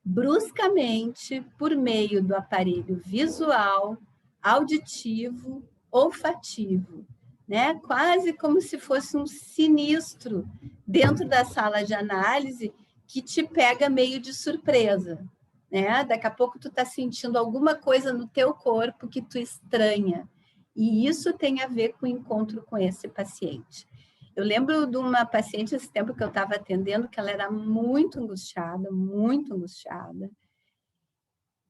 bruscamente por meio do aparelho visual, auditivo, olfativo, né? Quase como se fosse um sinistro dentro da sala de análise que te pega meio de surpresa, né? Daqui a pouco tu tá sentindo alguma coisa no teu corpo que tu estranha. E isso tem a ver com o encontro com esse paciente. Eu lembro de uma paciente esse tempo que eu estava atendendo, que ela era muito angustiada, muito angustiada.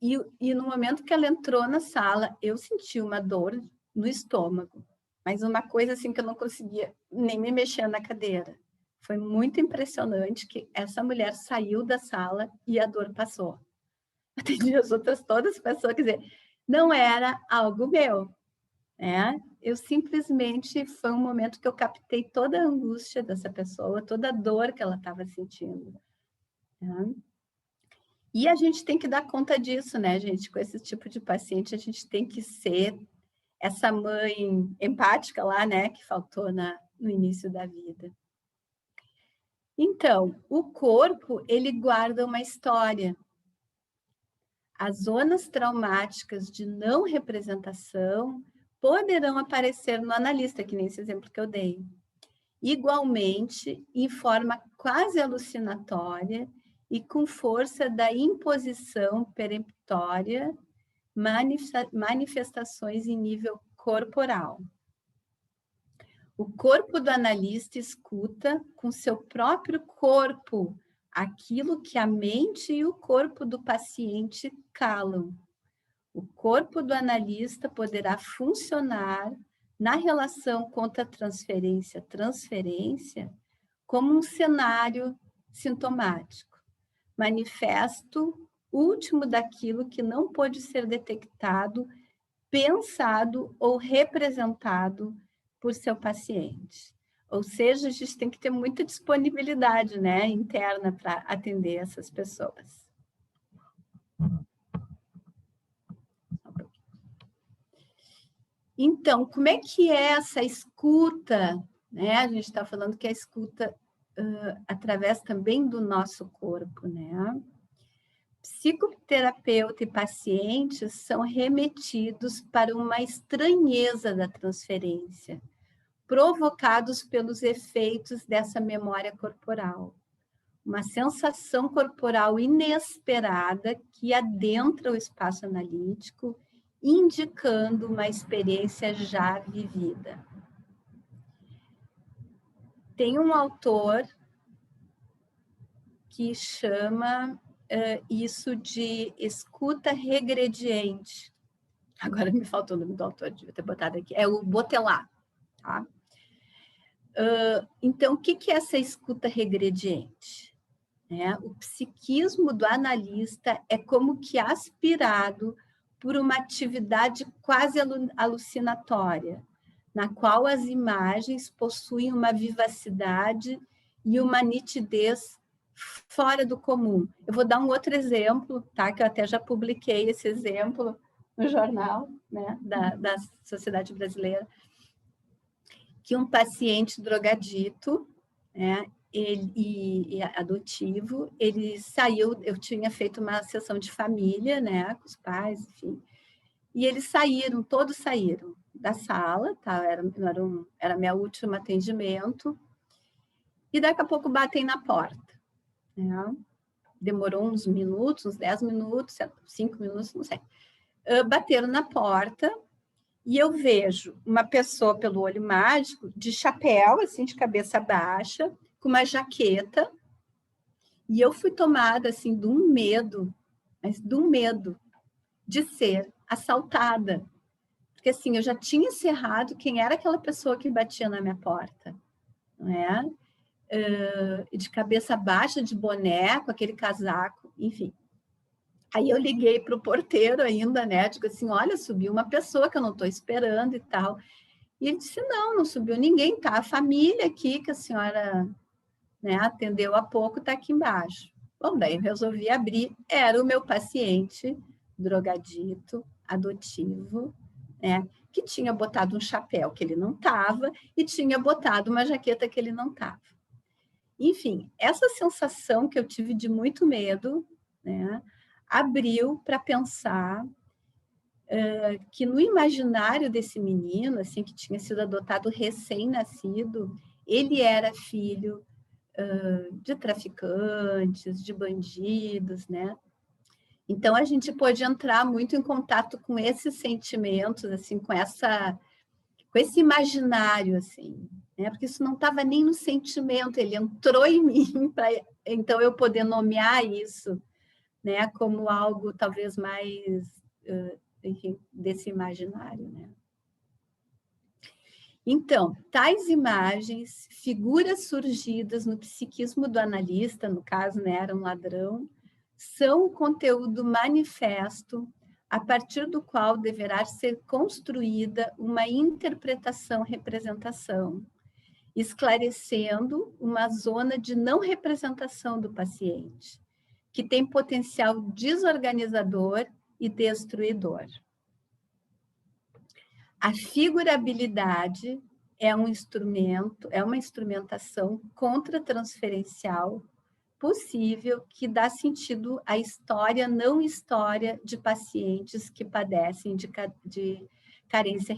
E no momento que ela entrou na sala, eu senti uma dor no estômago, mas uma coisa assim que eu não conseguia nem me mexer na cadeira. Foi muito impressionante que essa mulher saiu da sala e a dor passou. Atendi as outras todas as pessoas, quer dizer, não era algo meu, né? Eu simplesmente, foi um momento que eu captei toda a angústia dessa pessoa, toda a dor que ela estava sentindo, né? E a gente tem que dar conta disso, né, gente? Com esse tipo de paciente, a gente tem que ser essa mãe empática lá, né, que faltou no início da vida. Então, o corpo, ele guarda uma história. As zonas traumáticas de não representação poderão aparecer no analista, que nem esse exemplo que eu dei. Igualmente, em forma quase alucinatória e com força da imposição peremptória, manifestações em nível corporal. O corpo do analista escuta com seu próprio corpo aquilo que a mente e o corpo do paciente calam. O corpo do analista poderá funcionar na relação contra-transferência como um cenário sintomático, manifesto último daquilo que não pôde ser detectado, pensado ou representado por seu paciente. Ou seja, a gente tem que ter muita disponibilidade, né, interna para atender essas pessoas. Então, como é que é essa escuta, né? A gente está falando que a escuta através também do nosso corpo, né? psicoterapeuta e pacientes são remetidos para uma estranheza da transferência, provocados pelos efeitos dessa memória corporal. Uma sensação corporal inesperada que adentra o espaço analítico, indicando uma experiência já vivida. Tem um autor que chama isso de escuta regrediente. Agora me faltou o nome do autor, devia ter botado aqui. É o Botelat. Tá? Então, o que é essa escuta regrediente? O psiquismo do analista é como que aspirado por uma atividade quase alucinatória, na qual as imagens possuem uma vivacidade e uma nitidez fora do comum. Eu vou dar um outro exemplo, tá? Que eu até já publiquei esse exemplo no jornal, né, da Sociedade Brasileira, que um paciente drogadito, né, e adotivo, ele saiu, eu tinha feito uma sessão de família, né, com os pais, enfim, e eles saíram, todos saíram da sala, tá? Era meu último atendimento, e daqui a pouco batem na porta. Demorou uns minutos, uns 10 minutos, 5 minutos, não sei. Bateram na porta e eu vejo uma pessoa pelo olho mágico, de chapéu, assim, de cabeça baixa, com uma jaqueta, e eu fui tomada, assim, de um medo, mas de um medo de ser assaltada. Porque, assim, eu já tinha encerrado quem era aquela pessoa que batia na minha porta, não é? De cabeça baixa, de boné, com aquele casaco, enfim. Aí eu liguei para o porteiro ainda, né? Digo assim, olha, subiu uma pessoa que eu não estou esperando e tal. E ele disse, não subiu ninguém, tá? A família aqui que a senhora, né, atendeu há pouco está aqui embaixo. Bom, daí eu resolvi abrir. Era o meu paciente, drogadito, adotivo, né? Que tinha botado um chapéu que ele não estava e tinha botado uma jaqueta que ele não estava. Enfim, essa sensação que eu tive de muito medo, né, abriu para pensar que no imaginário desse menino, assim, que tinha sido adotado recém-nascido, ele era filho de traficantes, de bandidos, né? Então, a gente pôde entrar muito em contato com esses sentimentos, assim, com esse imaginário, assim, né? Porque isso não estava nem no sentimento, ele entrou em mim para então eu poder nomear isso, né, como algo talvez mais, enfim, desse imaginário, né? Então, tais imagens, figuras surgidas no psiquismo do analista, no caso, né, era um ladrão, são o conteúdo manifesto a partir do qual deverá ser construída uma interpretação-representação, esclarecendo uma zona de não representação do paciente, que tem potencial desorganizador e destruidor. A figurabilidade é um instrumento, é uma instrumentação contratransferencial possível que dá sentido à história não história de pacientes que padecem de carência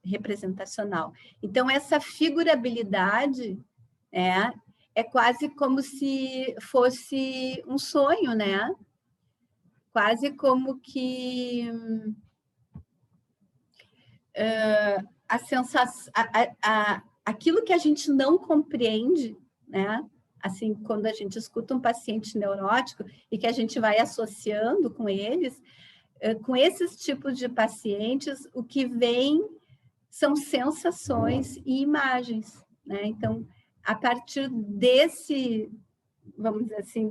representacional. Então, essa figurabilidade é quase como se fosse um sonho, né? Quase como que a sensação, aquilo que a gente não compreende, né? Assim, quando a gente escuta um paciente neurótico e que a gente vai associando com eles, com esses tipos de pacientes, o que vem são sensações e imagens, né? Então, a partir desse, vamos dizer assim,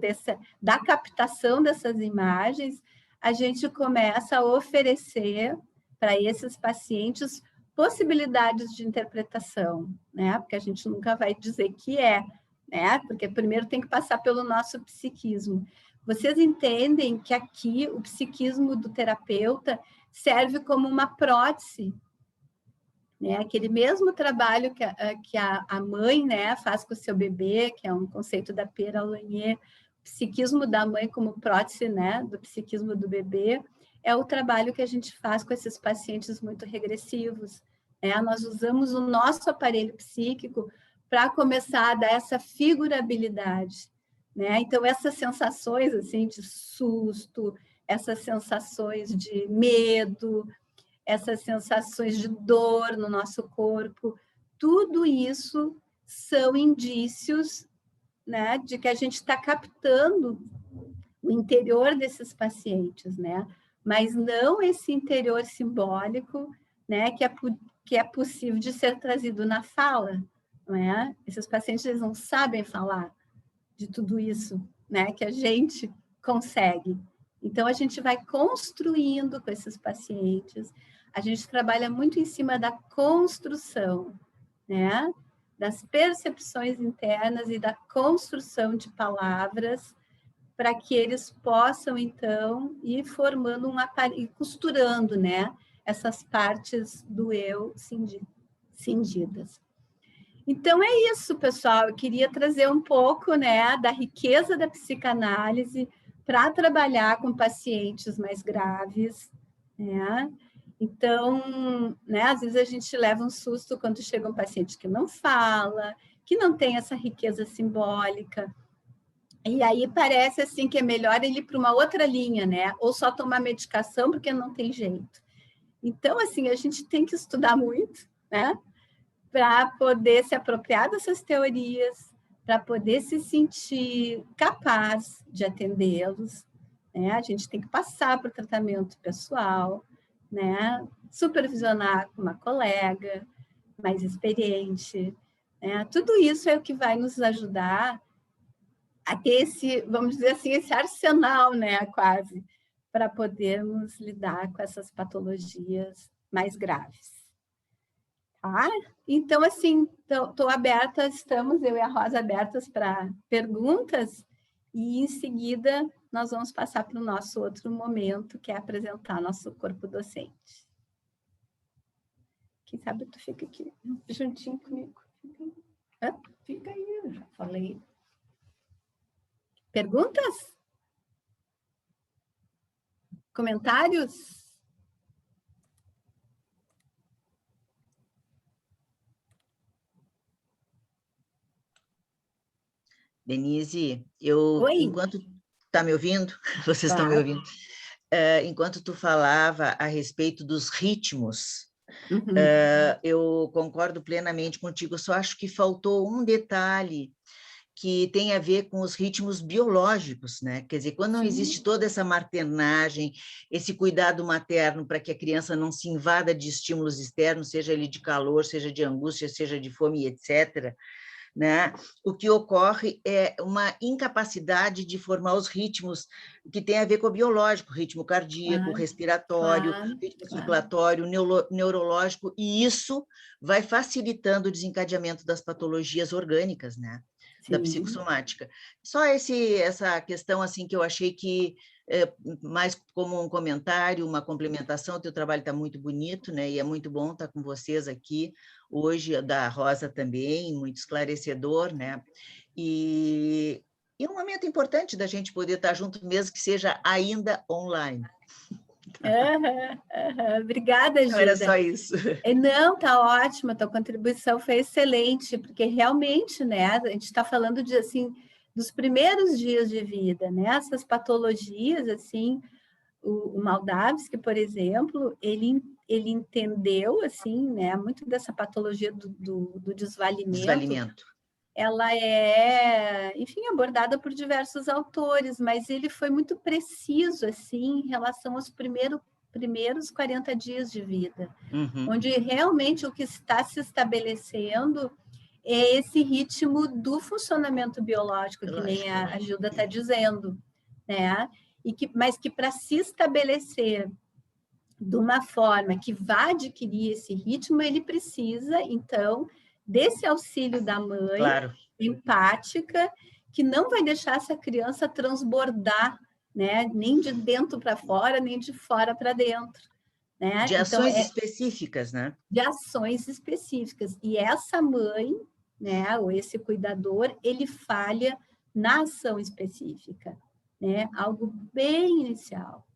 da captação dessas imagens, a gente começa a oferecer para esses pacientes possibilidades de interpretação, né? Porque a gente nunca vai dizer que né? Porque primeiro tem que passar pelo nosso psiquismo. Vocês entendem que aqui o psiquismo do terapeuta serve como uma prótese, né? Aquele mesmo trabalho que a mãe, né, faz com o seu bebê, que é um conceito da Pierre Alonier, psiquismo da mãe como prótese, né, do psiquismo do bebê, é o trabalho que a gente faz com esses pacientes muito regressivos. Nós usamos o nosso aparelho psíquico para começar a dar essa figurabilidade, né? Então, essas sensações assim, de susto, essas sensações de medo, essas sensações de dor no nosso corpo, tudo isso são indícios, né, de que a gente está captando o interior desses pacientes, né? Mas não esse interior simbólico, né, que é possível de ser trazido na fala, não é? Esses pacientes, eles não sabem falar de tudo isso, né, que a gente consegue. Então, a gente vai construindo com esses pacientes, a gente trabalha muito em cima da construção, né, das percepções internas e da construção de palavras, para que eles possam, então, ir formando um aparelho, costurando, né, essas partes do eu cindidas. Então, é isso, pessoal. Eu queria trazer um pouco, né, da riqueza da psicanálise para trabalhar com pacientes mais graves, né? Então, né, às vezes a gente leva um susto quando chega um paciente que não fala, que não tem essa riqueza simbólica. E aí parece assim que é melhor ele ir para uma outra linha, né? Ou só tomar medicação porque não tem jeito. Então, assim, a gente tem que estudar muito, né? Para poder se apropriar dessas teorias, para poder se sentir capaz de atendê-los, né? A gente tem que passar por tratamento pessoal, né? Supervisionar com uma colega mais experiente, né? Tudo isso é o que vai nos ajudar a ter esse, vamos dizer assim, esse arsenal, né, quase, para podermos lidar com essas patologias mais graves. Tá? Então, assim, estou aberta, estamos, eu e a Rosa, abertas para perguntas, e em seguida nós vamos passar para o nosso outro momento, que é apresentar nosso corpo docente. Quem sabe tu fica aqui, juntinho comigo. Fica aí, eu já falei. Perguntas? Comentários? Denise, Oi. enquanto está me ouvindo, vocês estão me ouvindo, enquanto tu falava a respeito dos ritmos, eu concordo plenamente contigo, só acho que faltou um detalhe que tem a ver com os ritmos biológicos, né? Quer dizer, quando não existe toda essa maternagem, esse cuidado materno para que a criança não se invada de estímulos externos, seja ele de calor, seja de angústia, seja de fome, etc., né? O que ocorre é uma incapacidade de formar os ritmos que tem a ver com o biológico, ritmo cardíaco, respiratório, ritmo circulatório, neurológico, e isso vai facilitando o desencadeamento das patologias orgânicas, né? Da psicossomática. Só essa questão assim que eu achei que mais como um comentário, uma complementação, o teu trabalho está muito bonito, né? E é muito bom estar com vocês aqui hoje, da Rosa também, muito esclarecedor, né? E um momento importante da gente poder estar junto, mesmo que seja ainda online. Obrigada, Gilda. Era só isso. Não, tá ótima, tua contribuição foi excelente, porque realmente, né, a gente está falando de, assim, dos primeiros dias de vida, né, essas patologias, assim, o Moldavsky, por exemplo, ele entendeu, assim, né, muito dessa patologia do desvalimento. Ela é, enfim, abordada por diversos autores, mas ele foi muito preciso, assim, em relação aos primeiros 40 dias de vida, onde realmente o que está se estabelecendo é esse ritmo do funcionamento biológico, que nem a Gilda está dizendo, né? Mas que para se estabelecer de uma forma que vá adquirir esse ritmo, ele precisa, então, desse auxílio da mãe, empática, que não vai deixar essa criança transbordar, né? Nem de dentro para fora, nem de fora para dentro. Né? De ações específicas, né? De ações específicas. E essa mãe, né, ou esse cuidador, ele falha na ação específica, né? Algo bem inicial.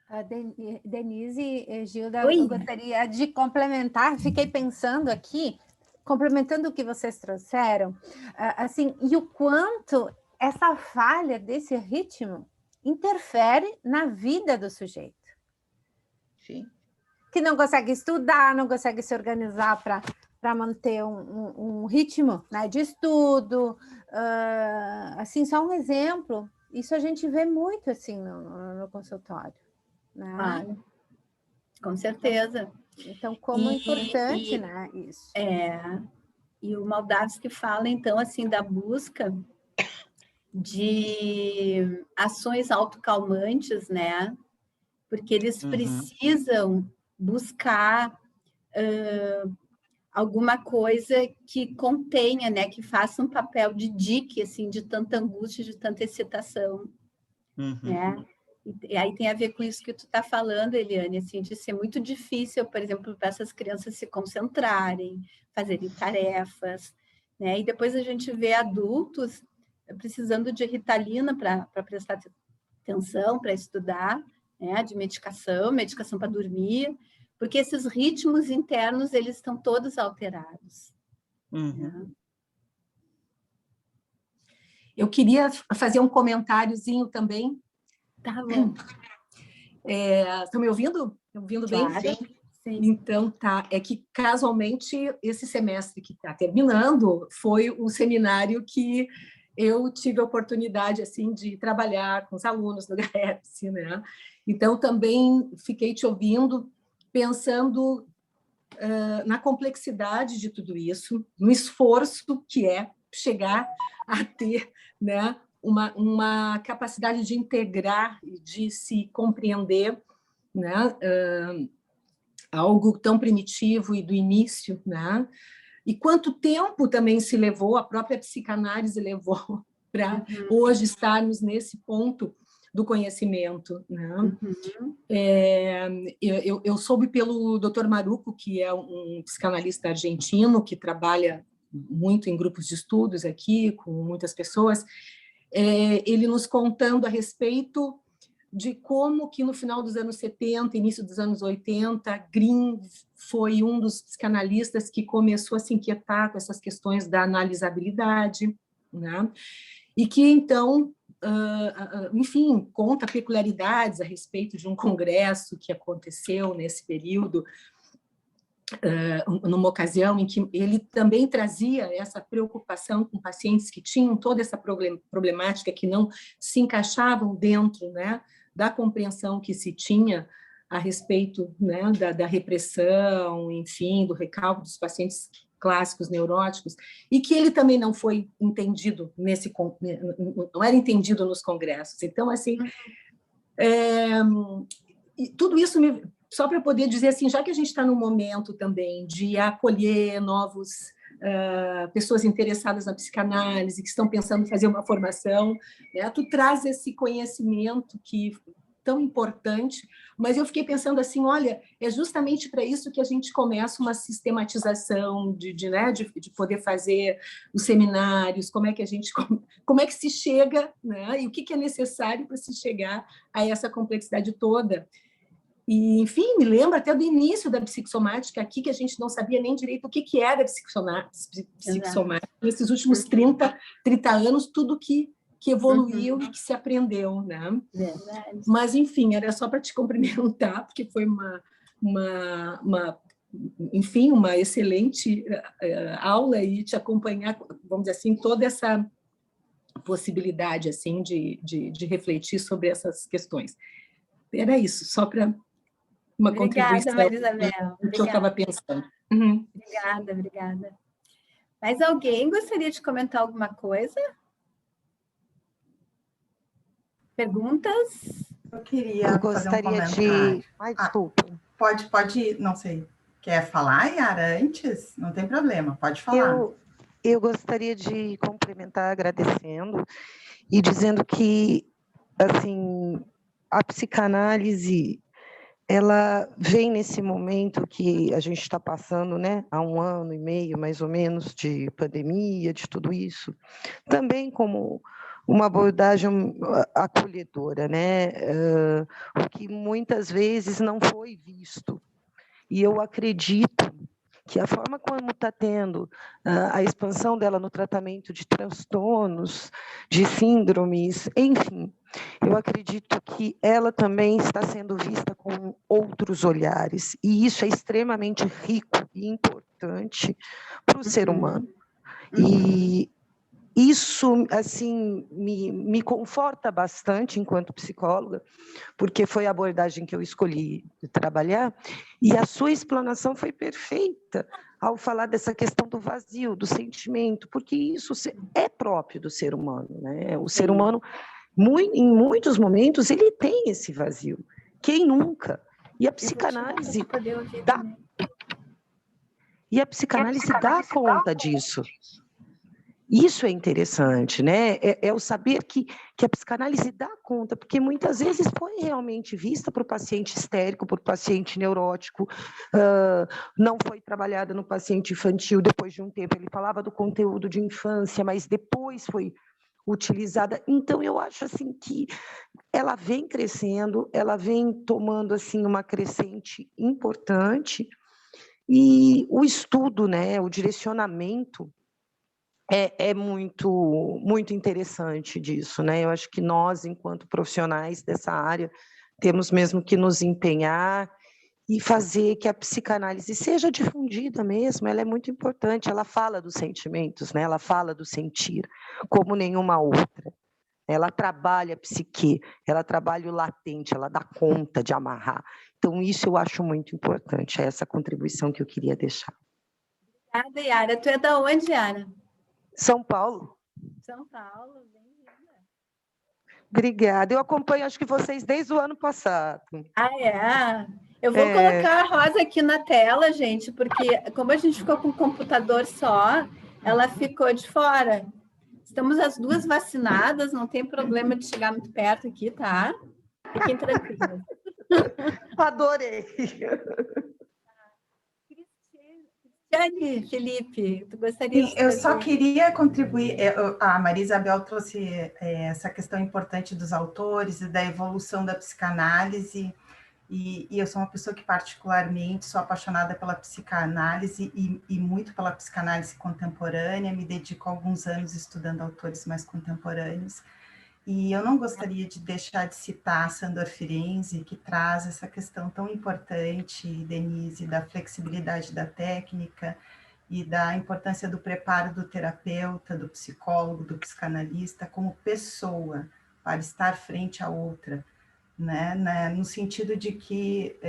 A Denise e Gilda, eu gostaria de complementar, fiquei pensando aqui, complementando o que vocês trouxeram, assim, e o quanto essa falha desse ritmo interfere na vida do sujeito. Sim. Que não consegue estudar, não consegue se organizar para manter um ritmo, né, de estudo. Assim, só um exemplo, isso a gente vê muito assim no consultório. Né? Claro, com certeza. Então, como é importante, né, isso. E o Moldavsky fala, então, assim, da busca de ações autocalmantes, né? Porque eles precisam buscar alguma coisa que contenha, né? Que faça um papel de dique, assim, de tanta angústia, de tanta excitação, né? E aí tem a ver com isso que tu está falando, Eliane, assim, de ser muito difícil, por exemplo, para essas crianças se concentrarem, fazerem tarefas, né? E depois a gente vê adultos precisando de Ritalina para prestar atenção, para estudar, né? De medicação para dormir, porque esses ritmos internos, eles estão todos alterados. Né? Eu queria fazer um comentáriozinho também. Tá bom. Estão me ouvindo? Ouvindo bem? Claro. Sim. Então, tá. É que, casualmente, esse semestre que está terminando foi um seminário que eu tive a oportunidade, assim, de trabalhar com os alunos no GAEPS, né? Então, também fiquei te ouvindo, pensando na complexidade de tudo isso, no esforço que é chegar a ter, né, uma capacidade de integrar e de se compreender, né, algo tão primitivo e do início, né? E quanto tempo também se levou, a própria psicanálise levou para hoje estarmos nesse ponto do conhecimento, né? Eu soube pelo Dr. Maruco, que é um psicanalista argentino que trabalha muito em grupos de estudos aqui, com muitas pessoas, ele nos contando a respeito de como que no final dos anos 70, início dos anos 80, Green foi um dos psicanalistas que começou a se inquietar com essas questões da analisabilidade, né? E que, então, enfim, conta peculiaridades a respeito de um congresso que aconteceu nesse período, numa ocasião em que ele também trazia essa preocupação com pacientes que tinham toda essa problemática, que não se encaixavam dentro, né, da compreensão que se tinha a respeito, né, da repressão, enfim, do recalque dos pacientes clássicos neuróticos, e que ele também não foi entendido não era entendido nos congressos. Então, assim, tudo isso só para poder dizer assim, já que a gente está num momento também de acolher pessoas interessadas na psicanálise, que estão pensando em fazer uma formação, né? Tu traz esse conhecimento que tão importante, mas eu fiquei pensando assim, olha, é justamente para isso que a gente começa uma sistematização de poder fazer os seminários, como é que se chega, né? E o que é necessário para se chegar a essa complexidade toda. E, enfim, me lembro até do início da psicossomática aqui, que a gente não sabia nem direito o que era psicossomática. Nesses últimos 30 anos, tudo que evoluiu e que se aprendeu, né? Verdade. Mas, enfim, era só para te cumprimentar, porque foi enfim, uma excelente aula e te acompanhar, vamos dizer assim, toda essa possibilidade assim, de refletir sobre essas questões. Era isso, só para uma contribuição. Obrigada, Marisabel. Do que eu estava pensando. Obrigada. Mais alguém gostaria de comentar alguma coisa? Perguntas? Eu gostaria de... Ai, desculpa. Pode, não sei. Quer falar, Yara, antes? Não tem problema, pode falar. Eu gostaria de complementar agradecendo e dizendo que, assim, a psicanálise ela vem nesse momento que a gente está passando, né, há 1 ano e meio, mais ou menos, de pandemia, de tudo isso, também como uma abordagem acolhedora, né, o que muitas vezes não foi visto. E eu acredito que a forma como está tendo a expansão dela no tratamento de transtornos, de síndromes, enfim, eu acredito que ela também está sendo vista com outros olhares, e isso é extremamente rico e importante para o ser humano. E isso, assim, me conforta bastante enquanto psicóloga, porque foi a abordagem que eu escolhi trabalhar, e a sua explanação foi perfeita ao falar dessa questão do vazio, do sentimento, porque isso é próprio do ser humano, né? O ser humano, em muitos momentos, ele tem esse vazio. Quem nunca? E a psicanálise dá conta disso. Isso é interessante, né? É o saber que a psicanálise dá conta, porque muitas vezes foi realmente vista para o paciente histérico, para o paciente neurótico, não foi trabalhada no paciente infantil. Depois de um tempo, ele falava do conteúdo de infância, mas depois foi utilizada. Então, eu acho assim que ela vem crescendo, ela vem tomando assim uma crescente importante, e o estudo, né, o direcionamento é muito interessante disso, né? Eu acho que nós, enquanto profissionais dessa área, temos mesmo que nos empenhar e fazer que a psicanálise seja difundida mesmo. Ela é muito importante, ela fala dos sentimentos, né? Ela fala do sentir, como nenhuma outra. Ela trabalha a psique, ela trabalha o latente, ela dá conta de amarrar. Então, isso eu acho muito importante, é essa contribuição que eu queria deixar. Obrigada, Yara. Tu é da onde, Yara? São Paulo. São Paulo, bem-vinda. Obrigada. Eu acompanho, acho que vocês desde o ano passado. Ah, é? Eu vou colocar a Rosa aqui na tela, gente, porque como a gente ficou com o computador só, ela ficou de fora. Estamos as duas vacinadas, não tem problema de chegar muito perto aqui, tá? Fiquem tranquilos. Adorei. Cristiane, Felipe, tu gostaria de... Eu só queria contribuir, a Maria Isabel trouxe essa questão importante dos autores e da evolução da psicanálise, e eu sou uma pessoa que particularmente sou apaixonada pela psicanálise e muito pela psicanálise contemporânea, me dedico a alguns anos estudando autores mais contemporâneos, e eu não gostaria de deixar de citar Sándor Ferenczi, que traz essa questão tão importante, Denise, da flexibilidade da técnica e da importância do preparo do terapeuta, do psicólogo, do psicanalista como pessoa, para estar frente à outra, né? No sentido de que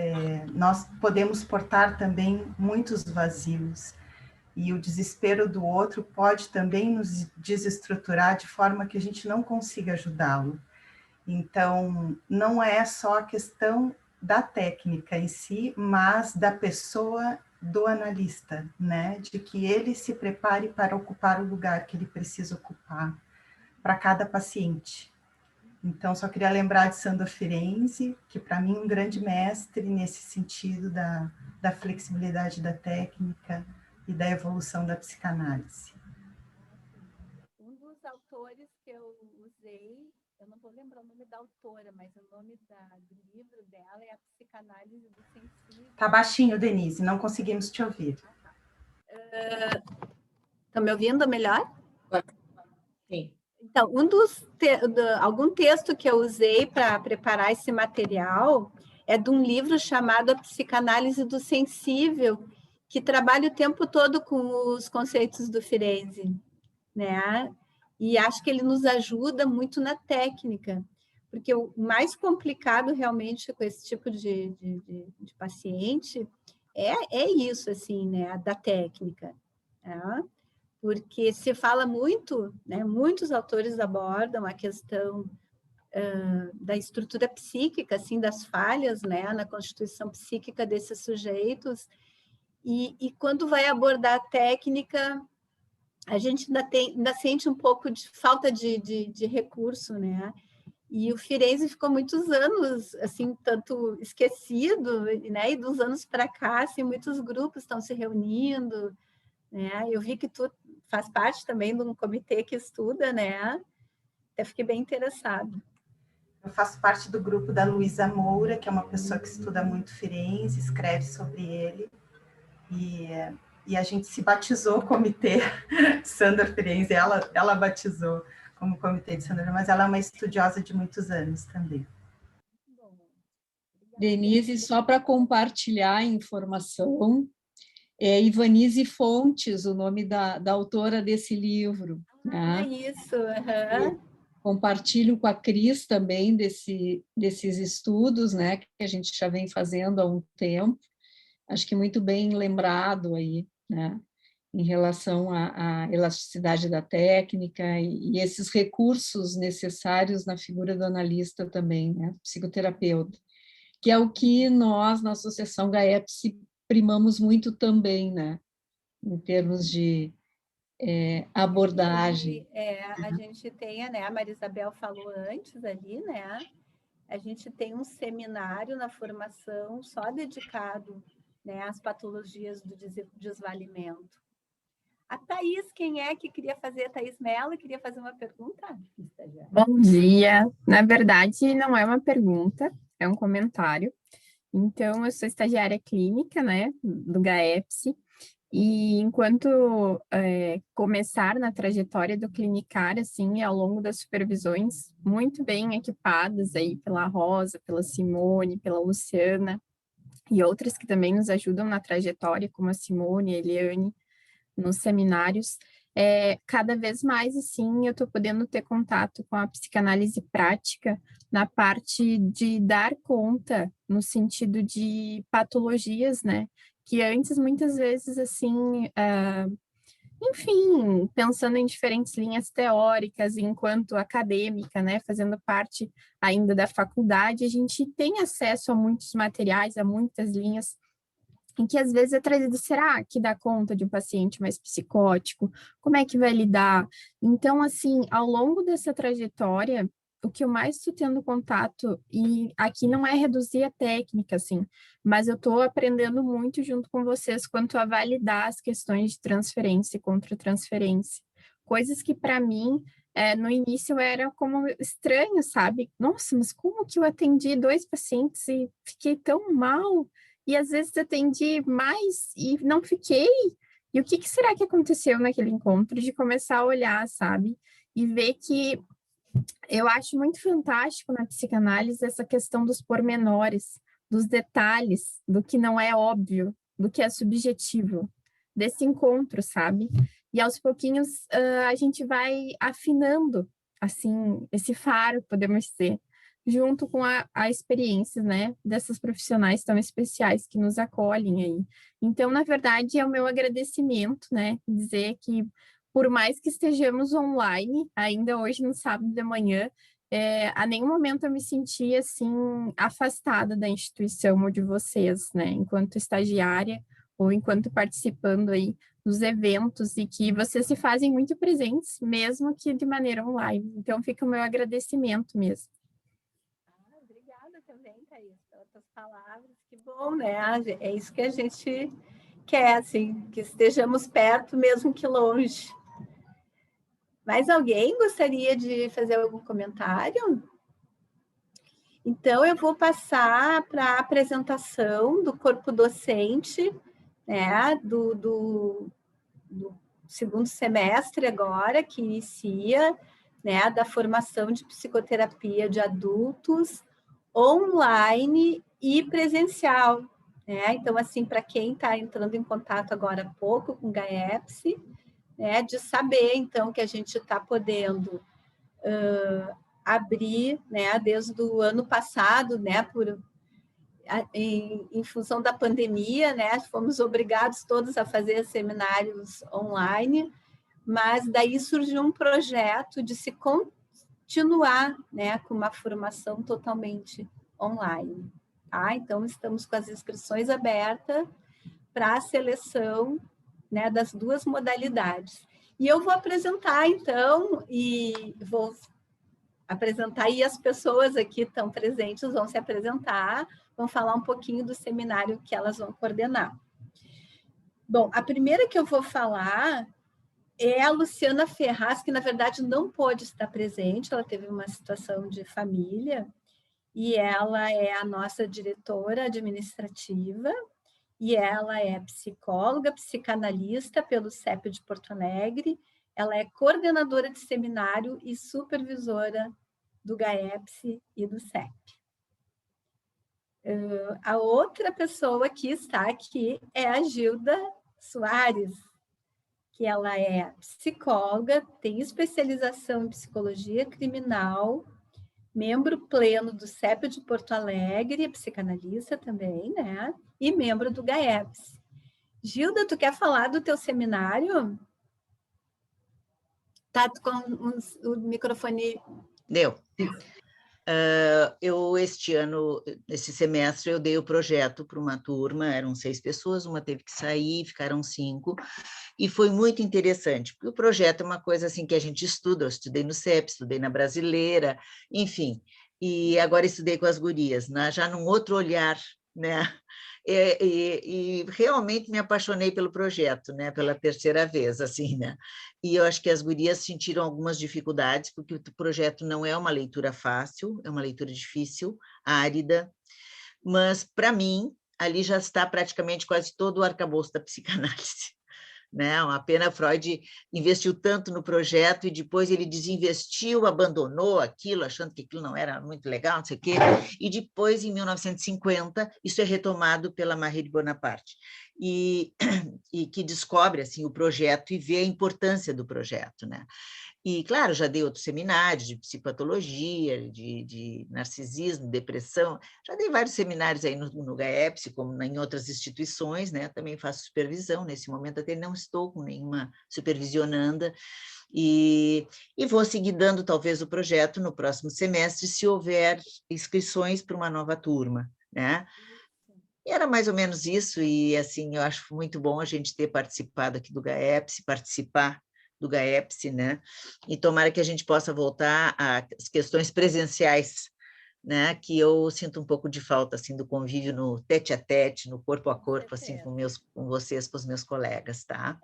nós podemos portar também muitos vazios, e o desespero do outro pode também nos desestruturar de forma que a gente não consiga ajudá-lo. Então, não é só a questão da técnica em si, mas da pessoa, do analista, né? De que ele se prepare para ocupar o lugar que ele precisa ocupar para cada paciente. Então, só queria lembrar de Sándor Ferenczi, que para mim é um grande mestre nesse sentido da flexibilidade da técnica e da evolução da psicanálise. Um dos autores que eu usei, eu não vou lembrar o nome da autora, mas o nome do livro dela é A Psicanálise do Sensível. Tá baixinho, Denise, não conseguimos te ouvir. Estão me ouvindo melhor? Sim. Então, algum texto que eu usei para preparar esse material é de um livro chamado A Psicanálise do Sensível, que trabalha o tempo todo com os conceitos do Ferenczi, né? E acho que ele nos ajuda muito na técnica, porque o mais complicado realmente com esse tipo de paciente é isso, assim, né? Da técnica, né? Porque se fala muito, né? Muitos autores abordam a questão da estrutura psíquica, assim, das falhas, né? Na constituição psíquica desses sujeitos. E quando vai abordar a técnica, a gente ainda sente um pouco de falta de recurso, né? E o Firenze ficou muitos anos, assim, tanto esquecido, né? E dos anos para cá, assim, muitos grupos estão se reunindo, né? Eu vi que tu faz parte também de um comitê que estuda, né? Até fiquei bem interessada. Eu faço parte do grupo da Luísa Moura, que é uma pessoa que estuda muito Firenze, escreve sobre ele, e a gente se batizou comitê Sandor Firenze, ela batizou como comitê de Sandor, mas ela é uma estudiosa de muitos anos também. Denise, só para compartilhar a informação, é Ivanise Fontes, o nome da autora desse livro. Ah, né? isso, uhum. Compartilho com a Cris também desses estudos, né, que a gente já vem fazendo há um tempo. Acho que muito bem lembrado aí, né, em relação à elasticidade da técnica e esses recursos necessários na figura do analista também, né, psicoterapeuta, que é o que nós, na Associação GAEPS, primamos muito também, né, em termos de abordagem. A gente tem, né, a Maria Isabel falou antes ali, né, a gente tem um seminário na formação só dedicado, né, às patologias do desvalimento. A Thaís, quem é que queria fazer? A Thaís Mello, queria fazer uma pergunta? Bom dia. Na verdade, não é uma pergunta, é um comentário. Então, eu sou estagiária clínica, né, do GAEPS, e enquanto começar na trajetória do clinicar, assim, ao longo das supervisões, muito bem equipadas aí pela Rosa, pela Simone, pela Luciana, e outras que também nos ajudam na trajetória, como a Simone, a Eliane, nos seminários, cada vez mais, assim, eu estou podendo ter contato com a psicanálise prática na parte de dar conta, no sentido de patologias, né, que antes, muitas vezes, assim, enfim, pensando em diferentes linhas teóricas, enquanto acadêmica, né, fazendo parte ainda da faculdade, a gente tem acesso a muitos materiais, a muitas linhas, em que às vezes é trazido, será que dá conta de um paciente mais psicótico? Como é que vai lidar? Então, assim, ao longo dessa trajetória, o que eu mais estou tendo contato, e aqui não é reduzir a técnica, assim, mas eu estou aprendendo muito junto com vocês quanto a validar as questões de transferência e contra-transferência. Coisas que, para mim, no início era como estranho, sabe? Nossa, mas como que eu atendi 2 pacientes e fiquei tão mal? E às vezes atendi mais e não fiquei. E o que será que aconteceu naquele encontro? De começar a olhar, sabe? E ver que eu acho muito fantástico na psicanálise essa questão dos pormenores, dos detalhes, do que não é óbvio, do que é subjetivo, desse encontro, sabe? E aos pouquinhos a gente vai afinando, assim, esse faro, podemos dizer, junto com a experiência, né, dessas profissionais tão especiais que nos acolhem aí. Então, na verdade, é o meu agradecimento, né, dizer que, por mais que estejamos online, ainda hoje no sábado de manhã, a nenhum momento eu me senti, assim, afastada da instituição ou de vocês, né, enquanto estagiária ou enquanto participando aí dos eventos, e que vocês se fazem muito presentes, mesmo que de maneira online. Então, fica o meu agradecimento mesmo. Obrigada também, Thaís, pelas tuas palavras. Que bom, né? É isso que a gente quer, assim, que estejamos perto, mesmo que longe. Mais alguém gostaria de fazer algum comentário? Então, eu vou passar para a apresentação do corpo docente, né, do segundo semestre agora, que inicia, né, da formação de psicoterapia de adultos, online e presencial, né? Então, assim, para quem está entrando em contato agora há pouco com o GAEPS, né, de saber, então, que a gente está podendo abrir, né, desde o ano passado, né, em função da pandemia, né, fomos obrigados todos a fazer seminários online, mas daí surgiu um projeto de se continuar, né, com uma formação totalmente online. Tá? Então, estamos com as inscrições abertas para a seleção, né, das 2 modalidades. E eu vou apresentar, então, e vou apresentar, e as pessoas aqui estão presentes vão se apresentar, vão falar um pouquinho do seminário que elas vão coordenar. Bom, a primeira que eu vou falar é a Luciana Ferraz, que na verdade não pôde estar presente, ela teve uma situação de família, e ela é a nossa diretora administrativa, e ela é psicóloga, psicanalista pelo CEP de Porto Alegre, ela é coordenadora de seminário e supervisora do GAEPS e do CEP. A outra pessoa que está aqui é a Gilda Soares, que ela é psicóloga, tem especialização em psicologia criminal, membro pleno do CEP de Porto Alegre, psicanalista também, né? E membro do GAEPS. Gilda, tu quer falar do teu seminário? Tá com o microfone... Deu. Este ano, esse semestre, eu dei o projeto para uma turma, eram 6 pessoas, uma teve que sair, ficaram 5, e foi muito interessante, porque o projeto é uma coisa assim que a gente estuda, eu estudei no CEP, estudei na Brasileira, enfim, e agora estudei com as gurias, né, já num outro olhar, né? E realmente me apaixonei pelo projeto, né? Pela terceira vez, assim, né? E eu acho que as gurias sentiram algumas dificuldades, porque o projeto não é uma leitura fácil, é uma leitura difícil, árida, mas, para mim, ali já está praticamente quase todo o arcabouço da psicanálise. Né? Uma pena Freud investiu tanto no projeto e depois ele desinvestiu, abandonou aquilo, achando que aquilo não era muito legal, não sei o quê, e depois, em 1950, isso é retomado pela Marie de Bonaparte, e que descobre assim, o projeto e vê a importância do projeto. Né? E, claro, já dei outros seminários de psicopatologia, de narcisismo, depressão, já dei vários seminários aí no GAEPS, como em outras instituições, né? Também faço supervisão, nesse momento até não estou com nenhuma supervisionanda, e vou seguir dando talvez o projeto no próximo semestre, se houver inscrições para uma nova turma, né? E era mais ou menos isso, e assim, eu acho muito bom a gente ter participado aqui do GAEPS, participar do GAEPS, né? E tomara que a gente possa voltar às questões presenciais, né? Que eu sinto um pouco de falta, assim, do convívio no tete-a-tete, no corpo a corpo, assim, com vocês, com os meus colegas, tá?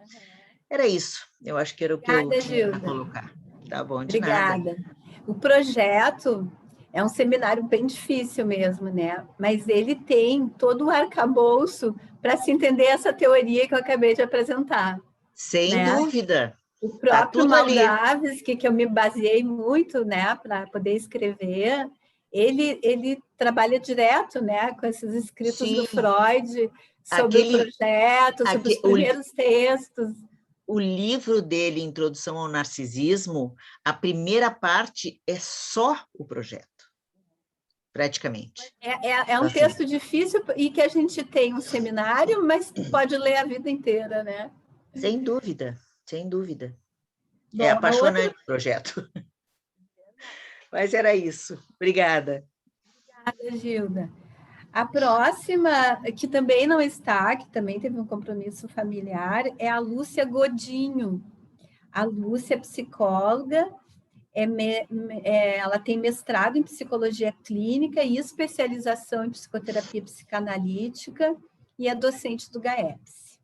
Era isso, eu acho que era o que eu tinha para colocar. Tá bom, de nada. Obrigada. O projeto é um seminário bem difícil mesmo, né? Mas ele tem todo o arcabouço para se entender essa teoria que eu acabei de apresentar. Sem dúvida. O próprio Maldavisky, que eu me baseei muito, né, para poder escrever, ele trabalha direto, né, com esses escritos do Freud sobre o projeto, sobre os primeiros textos. O livro dele, Introdução ao Narcisismo, a primeira parte é só o projeto, praticamente. É um texto difícil e que a gente tem um seminário, mas pode ler a vida inteira, né? Sem dúvida, sem dúvida. Bom, é apaixonante o projeto. Mas era isso. Obrigada. Obrigada, Gilda. A próxima, que também não está, que também teve um compromisso familiar, é a Lúcia Godinho. A Lúcia é psicóloga, ela tem mestrado em psicologia clínica e especialização em psicoterapia psicanalítica e é docente do GAEPS.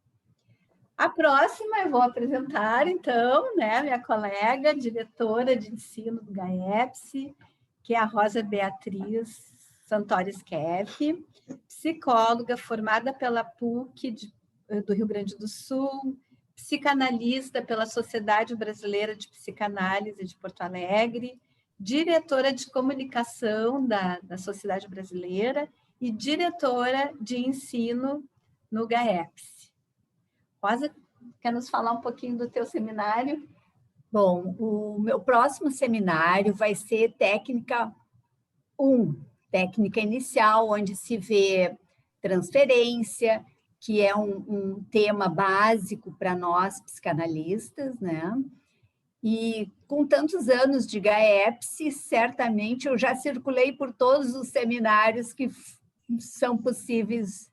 A próxima eu vou apresentar, então, né, minha colega, diretora de ensino do GAEPS, que é a Rosa Beatriz Santores Keff, psicóloga formada pela PUC do Rio Grande do Sul, psicanalista pela Sociedade Brasileira de Psicanálise de Porto Alegre, diretora de comunicação da Sociedade Brasileira e diretora de ensino no GAEPS. Rosa, quer nos falar um pouquinho do teu seminário? Bom, o meu próximo seminário vai ser técnica 1, técnica inicial, onde se vê transferência, que é um tema básico para nós psicanalistas, né? E com tantos anos de GAEPS, certamente eu já circulei por todos os seminários que são possíveis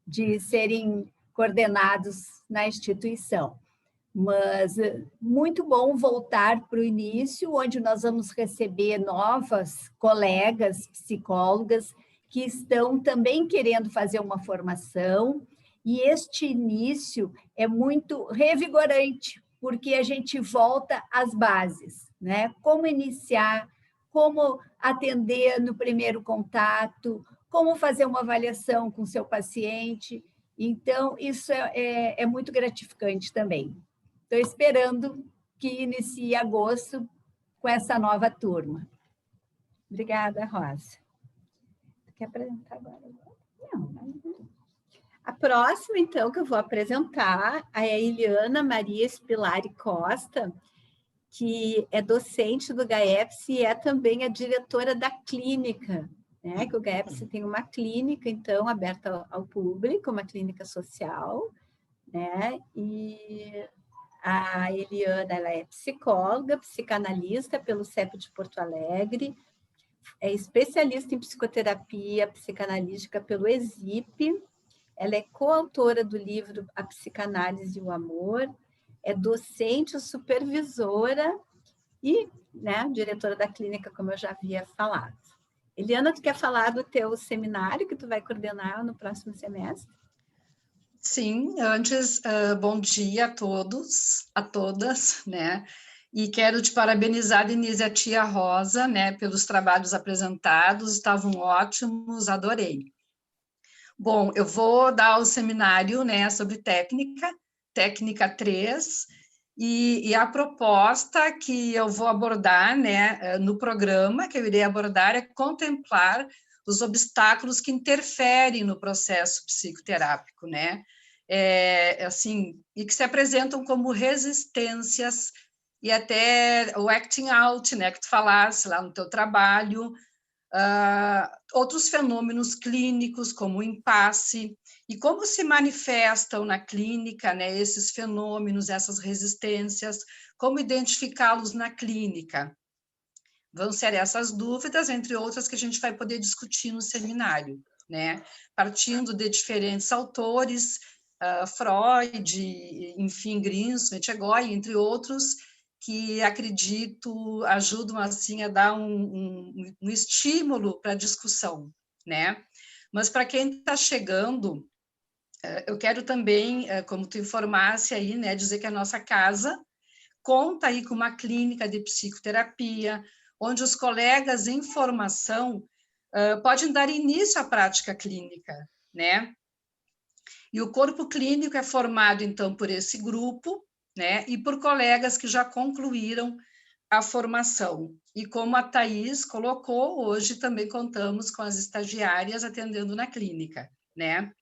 de serem coordenados na instituição. Mas muito bom voltar para o início, onde nós vamos receber novas colegas psicólogas que estão também querendo fazer uma formação, e este início é muito revigorante, porque a gente volta às bases, né? Como iniciar, como atender no primeiro contato, como fazer uma avaliação com o seu paciente. Então, isso é muito gratificante também. Estou esperando que inicie agosto com essa nova turma. Obrigada, Rosa. Quer apresentar agora? Não. A próxima, então, que eu vou apresentar é a Eliana Maria Spilari Costa, que é docente do GAEPS e é também a diretora da clínica, né? Que o GAEPS tem uma clínica, então, aberta ao público, uma clínica social, né? E a Eliana, ela é psicóloga, psicanalista pelo CEP de Porto Alegre, é especialista em psicoterapia psicanalítica pelo ESIP, ela é coautora do livro A Psicanálise e o Amor, é docente, supervisora e, né, diretora da clínica, como eu já havia falado. Eliana, tu quer falar do teu seminário que tu vai coordenar no próximo semestre? Sim, antes, bom dia a todos, a todas, né? E quero te parabenizar, Denise, a tia Rosa, né, pelos trabalhos apresentados, estavam ótimos, adorei. Bom, eu vou dar o seminário, né, sobre técnica 3, e a proposta que eu vou abordar, né, no programa que eu irei abordar é contemplar os obstáculos que interferem no processo psicoterápico, né, assim, e que se apresentam como resistências e até o acting out, né, que tu falasse lá no teu trabalho, outros fenômenos clínicos, como o impasse, e como se manifestam na clínica, né, esses fenômenos, essas resistências, como identificá-los na clínica. Vão ser essas dúvidas, entre outras, que a gente vai poder discutir no seminário, né, partindo de diferentes autores, Freud, enfim, Grinson, Etchegoi, entre outros, que acredito ajudam assim a dar um estímulo para a discussão, né? Mas para quem está chegando, eu quero também, como tu informasse aí, né, dizer que a nossa casa conta aí com uma clínica de psicoterapia, onde os colegas em formação podem dar início à prática clínica, né? E o corpo clínico é formado, então, por esse grupo, né, e por colegas que já concluíram a formação. E como a Thais colocou, hoje também contamos com as estagiárias atendendo na clínica, né?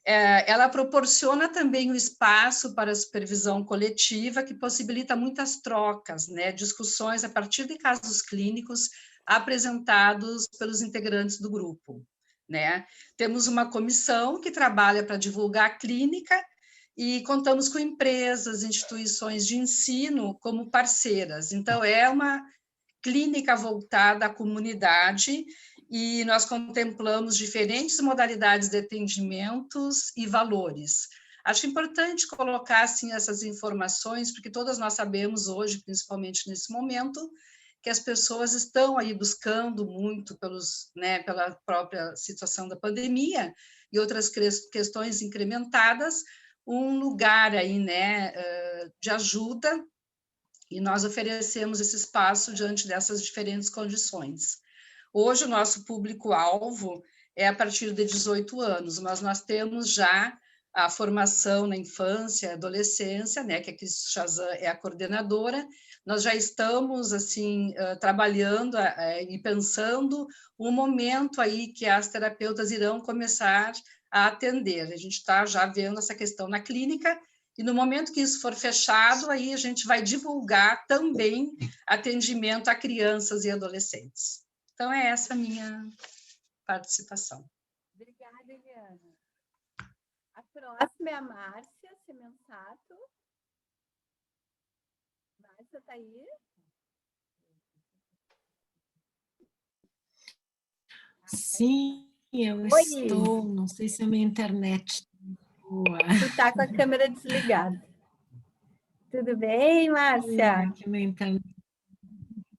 Ela proporciona também o espaço para a supervisão coletiva, que possibilita muitas trocas, né, discussões a partir de casos clínicos apresentados pelos integrantes do grupo, né? Temos uma comissão que trabalha para divulgar a clínica e contamos com empresas, instituições de ensino como parceiras. Então, é uma clínica voltada à comunidade e nós contemplamos diferentes modalidades de atendimentos e valores. Acho importante colocar assim, essas informações, porque todas nós sabemos hoje, principalmente nesse momento, que as pessoas estão aí buscando muito pela própria situação da pandemia e outras questões incrementadas, um lugar aí, né, de ajuda, e nós oferecemos esse espaço diante dessas diferentes condições. Hoje, o nosso público-alvo é a partir de 18 anos, mas nós temos já a formação na infância e adolescência, né, que a Cris Chazan é a coordenadora. Nós já estamos, assim, trabalhando e pensando um momento aí que as terapeutas irão começar a atender. A gente está já vendo essa questão na clínica, e no momento que isso for fechado, aí a gente vai divulgar também atendimento a crianças e adolescentes. Então, é essa a minha participação. Obrigada, Eliana. A próxima é a Márcia Semensato. Márcia, está aí? Sim, eu estou. Não sei se a minha internet... Tu está com a câmera desligada. Tudo bem, Márcia?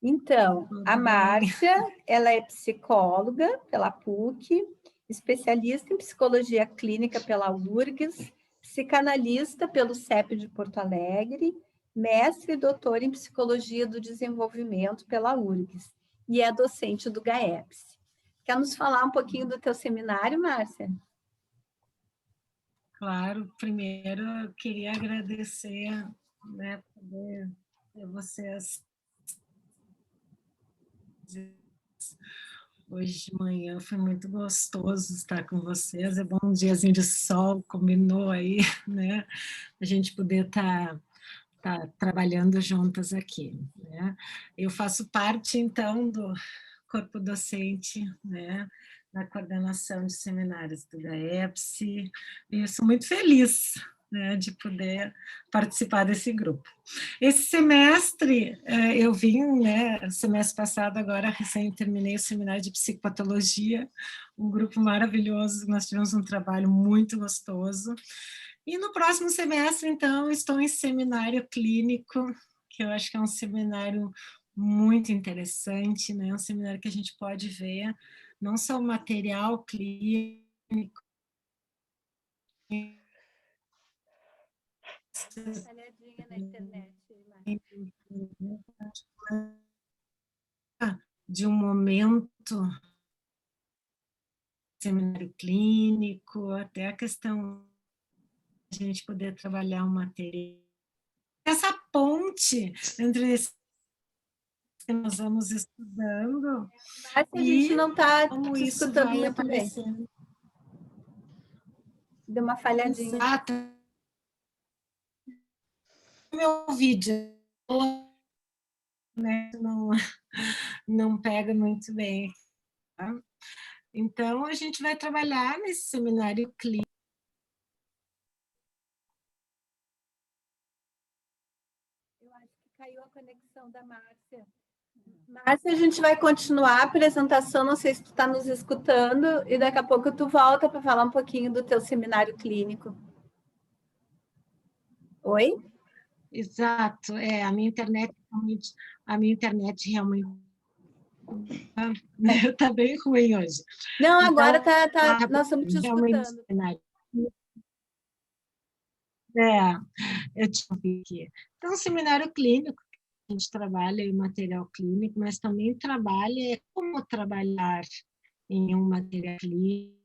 Então, a Márcia, ela é psicóloga pela PUC, especialista em psicologia clínica pela URGS, psicanalista pelo CEP de Porto Alegre, mestre e doutora em psicologia do desenvolvimento pela URGS e é docente do GAEPS. Quer nos falar um pouquinho do teu seminário, Márcia? Claro, primeiro eu queria agradecer, né, poder ter vocês hoje de manhã, foi muito gostoso estar com vocês, é bom um diazinho de sol, combinou aí, né, a gente poder estar trabalhando juntas aqui, né. Eu faço parte, então, do corpo docente, né, na coordenação de seminários do GAEPS, e eu sou muito feliz, né, de poder participar desse grupo. Esse semestre, eu vim, né, semestre passado, agora recém terminei o seminário de psicopatologia, um grupo maravilhoso, nós tivemos um trabalho muito gostoso, e no próximo semestre, então, estou em seminário clínico, que eu acho que é um seminário muito interessante, né, um seminário que a gente pode ver não só o material clínico, Falhadinha na internet, de um momento seminário clínico, até a questão de a gente poder trabalhar o material. Essa ponte entre esses que nós vamos estudando. Mas a gente não está como te isso escutando vai muito bem. aparecendo. Deu uma falhadinha. Exato. Meu vídeo, né, não pega muito bem. Tá? Então, a gente vai trabalhar nesse seminário clínico. Eu acho que caiu a conexão da Márcia. Márcia, a gente vai continuar a apresentação, não sei se tu está nos escutando, e daqui a pouco tu volta para falar um pouquinho do teu seminário clínico. Oi? Exato, a minha internet realmente está bem ruim hoje. Não, então, agora nós estamos te escutando. Eu te ouvi aqui. Então, o seminário clínico, a gente trabalha em material clínico, mas também trabalha como trabalhar em um material clínico,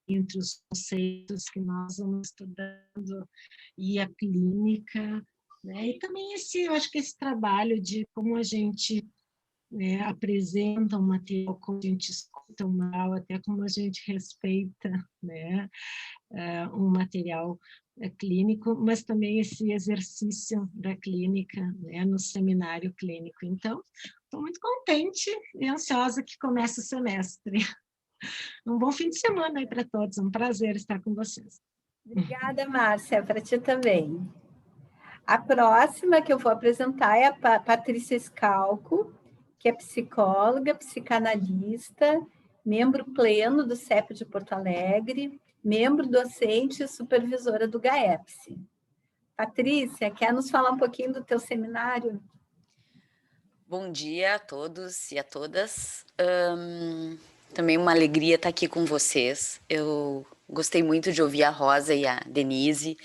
entre os conceitos que nós vamos estudando e a clínica, né? E também eu acho que esse trabalho de como a gente apresenta um material, como a gente escuta um mal, até como a gente respeita, né, um material clínico, mas também esse exercício da clínica, né, no seminário clínico. Então, estou muito contente e ansiosa que comece o semestre. Um bom fim de semana aí para todos, um prazer estar com vocês. Obrigada, Márcia, para ti também. A próxima que eu vou apresentar é a Patrícia Scalco, que é psicóloga, psicanalista, membro pleno do CEP de Porto Alegre, membro docente e supervisora do GAEPS. Patrícia, quer nos falar um pouquinho do teu seminário? Bom dia a todos e a todas. Também uma alegria estar aqui com vocês. Eu gostei muito de ouvir a Rosa e a Denise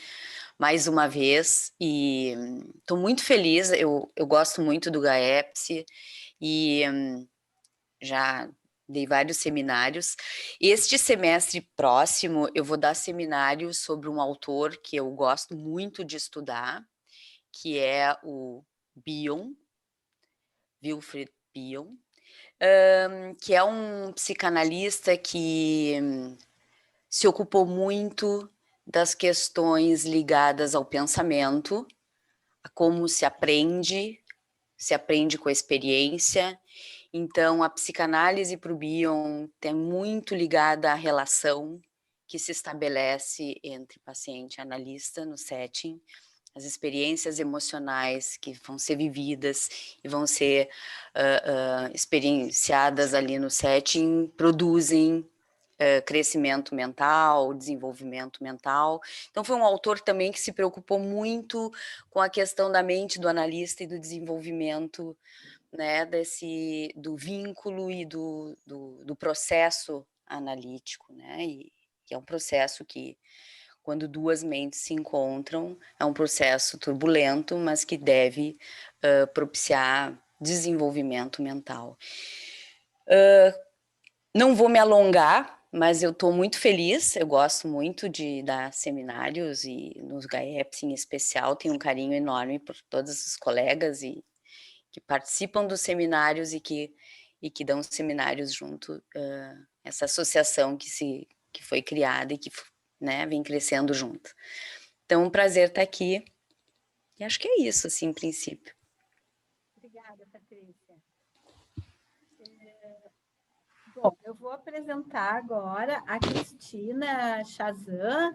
mais uma vez e estou muito feliz. Eu gosto muito do GAEPS e já dei vários seminários. Este semestre próximo eu vou dar seminário sobre um autor que eu gosto muito de estudar, que é o Bion, Wilfred Bion, que é um psicanalista que se ocupou muito das questões ligadas ao pensamento, a como se aprende com a experiência. Então, a psicanálise para o Bion tem muito ligada à relação que se estabelece entre paciente e analista no setting, as experiências emocionais que vão ser vividas e vão ser experienciadas ali no setting produzem crescimento mental, desenvolvimento mental. Então, foi um autor também que se preocupou muito com a questão da mente do analista e do desenvolvimento, né, do vínculo e do processo analítico, né, e que é um processo que, quando duas mentes se encontram, é um processo turbulento, mas que deve propiciar desenvolvimento mental. Não vou me alongar, mas eu estou muito feliz, eu gosto muito de dar seminários, e nos GAEPS em especial, tenho um carinho enorme por todos os colegas que participam dos seminários e que dão seminários junto, essa associação que foi criada e que, né, vem crescendo junto. Então, um prazer estar aqui, e acho que é isso, assim, em princípio. Obrigada, Patrícia. Bom, eu vou apresentar agora a Cristina Chazan.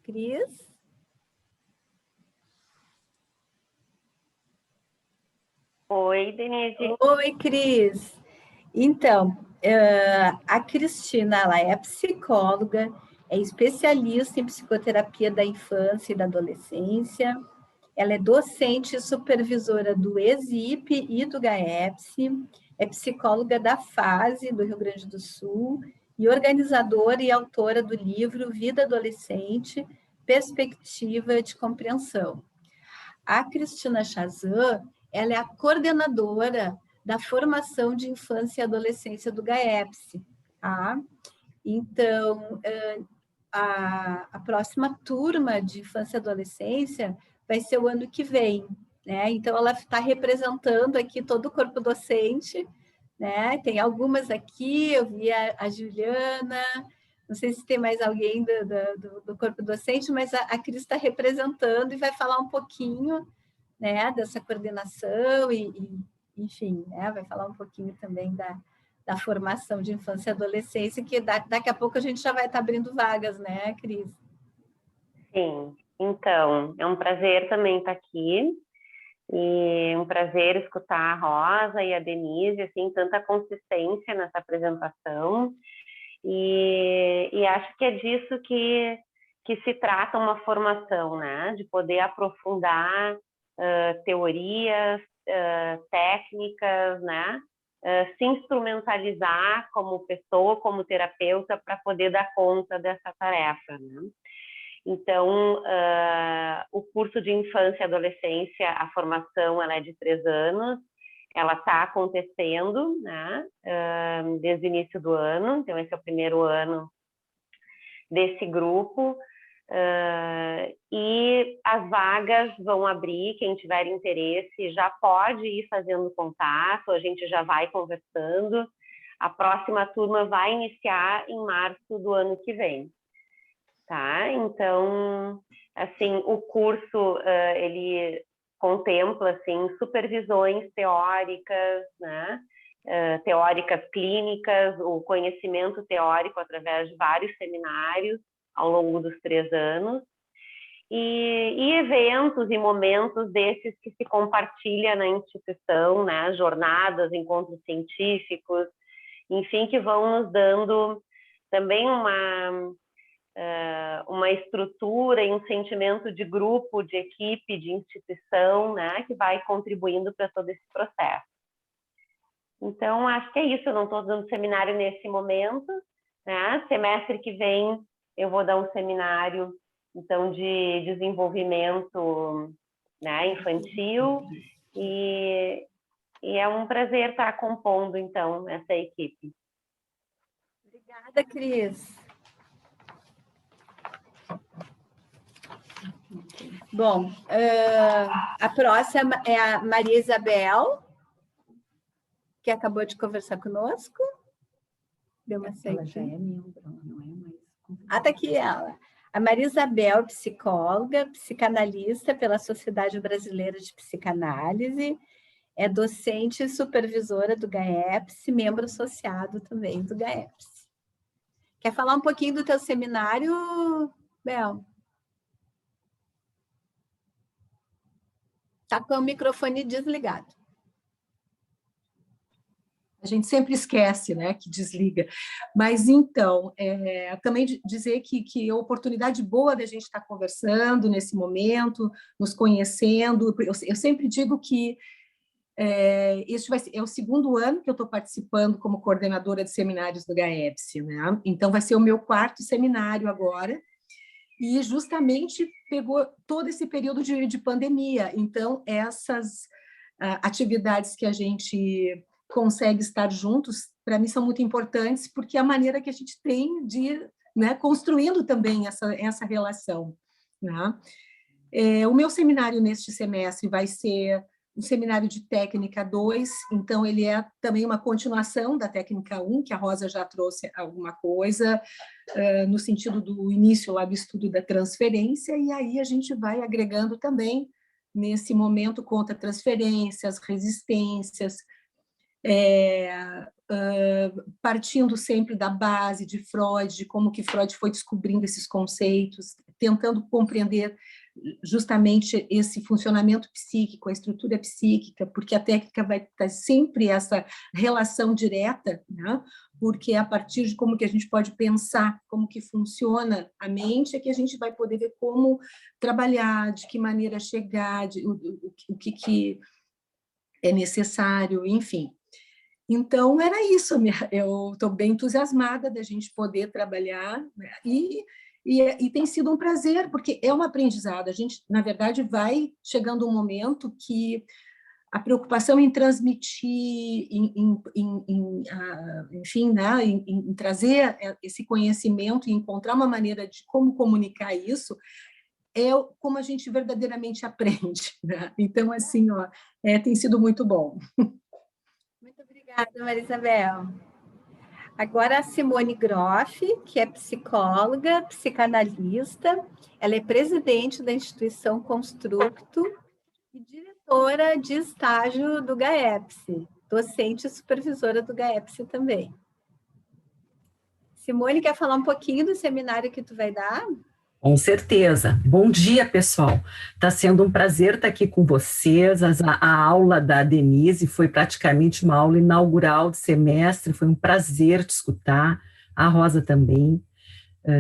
Cris? Oi, Denise. Oi, Cris. Então, a Cristina, ela é psicóloga, é especialista em psicoterapia da infância e da adolescência, ela é docente e supervisora do ESIP e do GAEPS, é psicóloga da FASE, do Rio Grande do Sul, e organizadora e autora do livro Vida Adolescente, Perspectiva de Compreensão. A Cristina Chazan, ela é a coordenadora da formação de infância e adolescência do GAEPS. Tá? Então, a próxima turma de infância e adolescência vai ser o ano que vem, né? Então, ela está representando aqui todo o corpo docente, né? Tem algumas aqui, eu vi a Juliana, não sei se tem mais alguém do corpo docente, mas a Cris está representando e vai falar um pouquinho, né, dessa coordenação enfim, né, vai falar um pouquinho também da formação de infância e adolescência, que daqui a pouco a gente já vai estar abrindo vagas, né, Cris? Sim, então, é um prazer também estar aqui, e um prazer escutar a Rosa e a Denise, assim, tanta consistência nessa apresentação, e acho que é disso que se trata uma formação, né, de poder aprofundar teorias, técnicas, né, se instrumentalizar como pessoa, como terapeuta, para poder dar conta dessa tarefa, né? Então, o curso de infância e adolescência, a formação, ela é de 3 anos, ela está acontecendo, né, desde o início do ano, então esse é o primeiro ano desse grupo, e as vagas vão abrir, quem tiver interesse já pode ir fazendo contato, a gente já vai conversando, a próxima turma vai iniciar em março do ano que vem. Tá? Então, assim, o curso, ele contempla, assim, supervisões teóricas, né? Teóricas clínicas, o conhecimento teórico através de vários seminários ao longo dos 3 anos, e eventos e momentos desses que se compartilha na instituição, né? Jornadas, encontros científicos, enfim, que vão nos dando também uma estrutura e um sentimento de grupo, de equipe, de instituição, né, que vai contribuindo para todo esse processo. Então, acho que é isso, eu não estou dando seminário nesse momento, né, semestre que vem eu vou dar um seminário, então, de desenvolvimento, né, infantil, e é um prazer estar compondo, então, essa equipe. Obrigada, Cris. Bom, a próxima é a Maria Isabel, que acabou de conversar conosco. Deu uma saída. Ela já é membro, ela não é mais... Ah, tá aqui ela. A Maria Isabel, psicóloga, psicanalista pela Sociedade Brasileira de Psicanálise, é docente e supervisora do GAEPS, membro associado também do GAEPS. Quer falar um pouquinho do teu seminário, Bel? Está com o microfone desligado. A gente sempre esquece, né, que desliga. Mas, então, também dizer que é oportunidade boa da gente estar conversando nesse momento, nos conhecendo. Eu sempre digo que este é o segundo ano que eu estou participando como coordenadora de seminários do GAEPS, né? Então, vai ser o meu 4º seminário agora, e justamente pegou todo esse período de pandemia. Então, essas atividades que a gente consegue estar juntos, para mim, são muito importantes, porque é a maneira que a gente tem de, né, construindo também essa relação, né? O meu seminário neste semestre vai ser um seminário de técnica 2, então ele é também uma continuação da técnica 1, que a Rosa já trouxe alguma coisa, no sentido do início lá do estudo da transferência, e aí a gente vai agregando também, nesse momento, contra transferências, resistências, partindo sempre da base de Freud, de como que Freud foi descobrindo esses conceitos, tentando compreender justamente esse funcionamento psíquico, a estrutura psíquica, porque a técnica vai ter sempre essa relação direta, né? Porque a partir de como que a gente pode pensar, como que funciona a mente, é que a gente vai poder ver como trabalhar, de que maneira chegar, o que é necessário, enfim. Então, era isso, eu estou bem entusiasmada da gente poder trabalhar, né? E tem sido um prazer, porque é um aprendizado. A gente, na verdade, vai chegando um momento que a preocupação em transmitir, enfim, né, em trazer esse conhecimento e encontrar uma maneira de como comunicar isso, é como a gente verdadeiramente aprende, né? Então, assim, ó, tem sido muito bom. Muito obrigada, Maria Isabel. Agora a Simone Groff, que é psicóloga, psicanalista, ela é presidente da instituição Constructo e diretora de estágio do GAEPS, docente e supervisora do GAEPS também. Simone, quer falar um pouquinho do seminário que tu vai dar? Com certeza. Bom dia, pessoal. Está sendo um prazer estar aqui com vocês. A aula da Denise foi praticamente uma aula inaugural de semestre, foi um prazer te escutar, a Rosa também.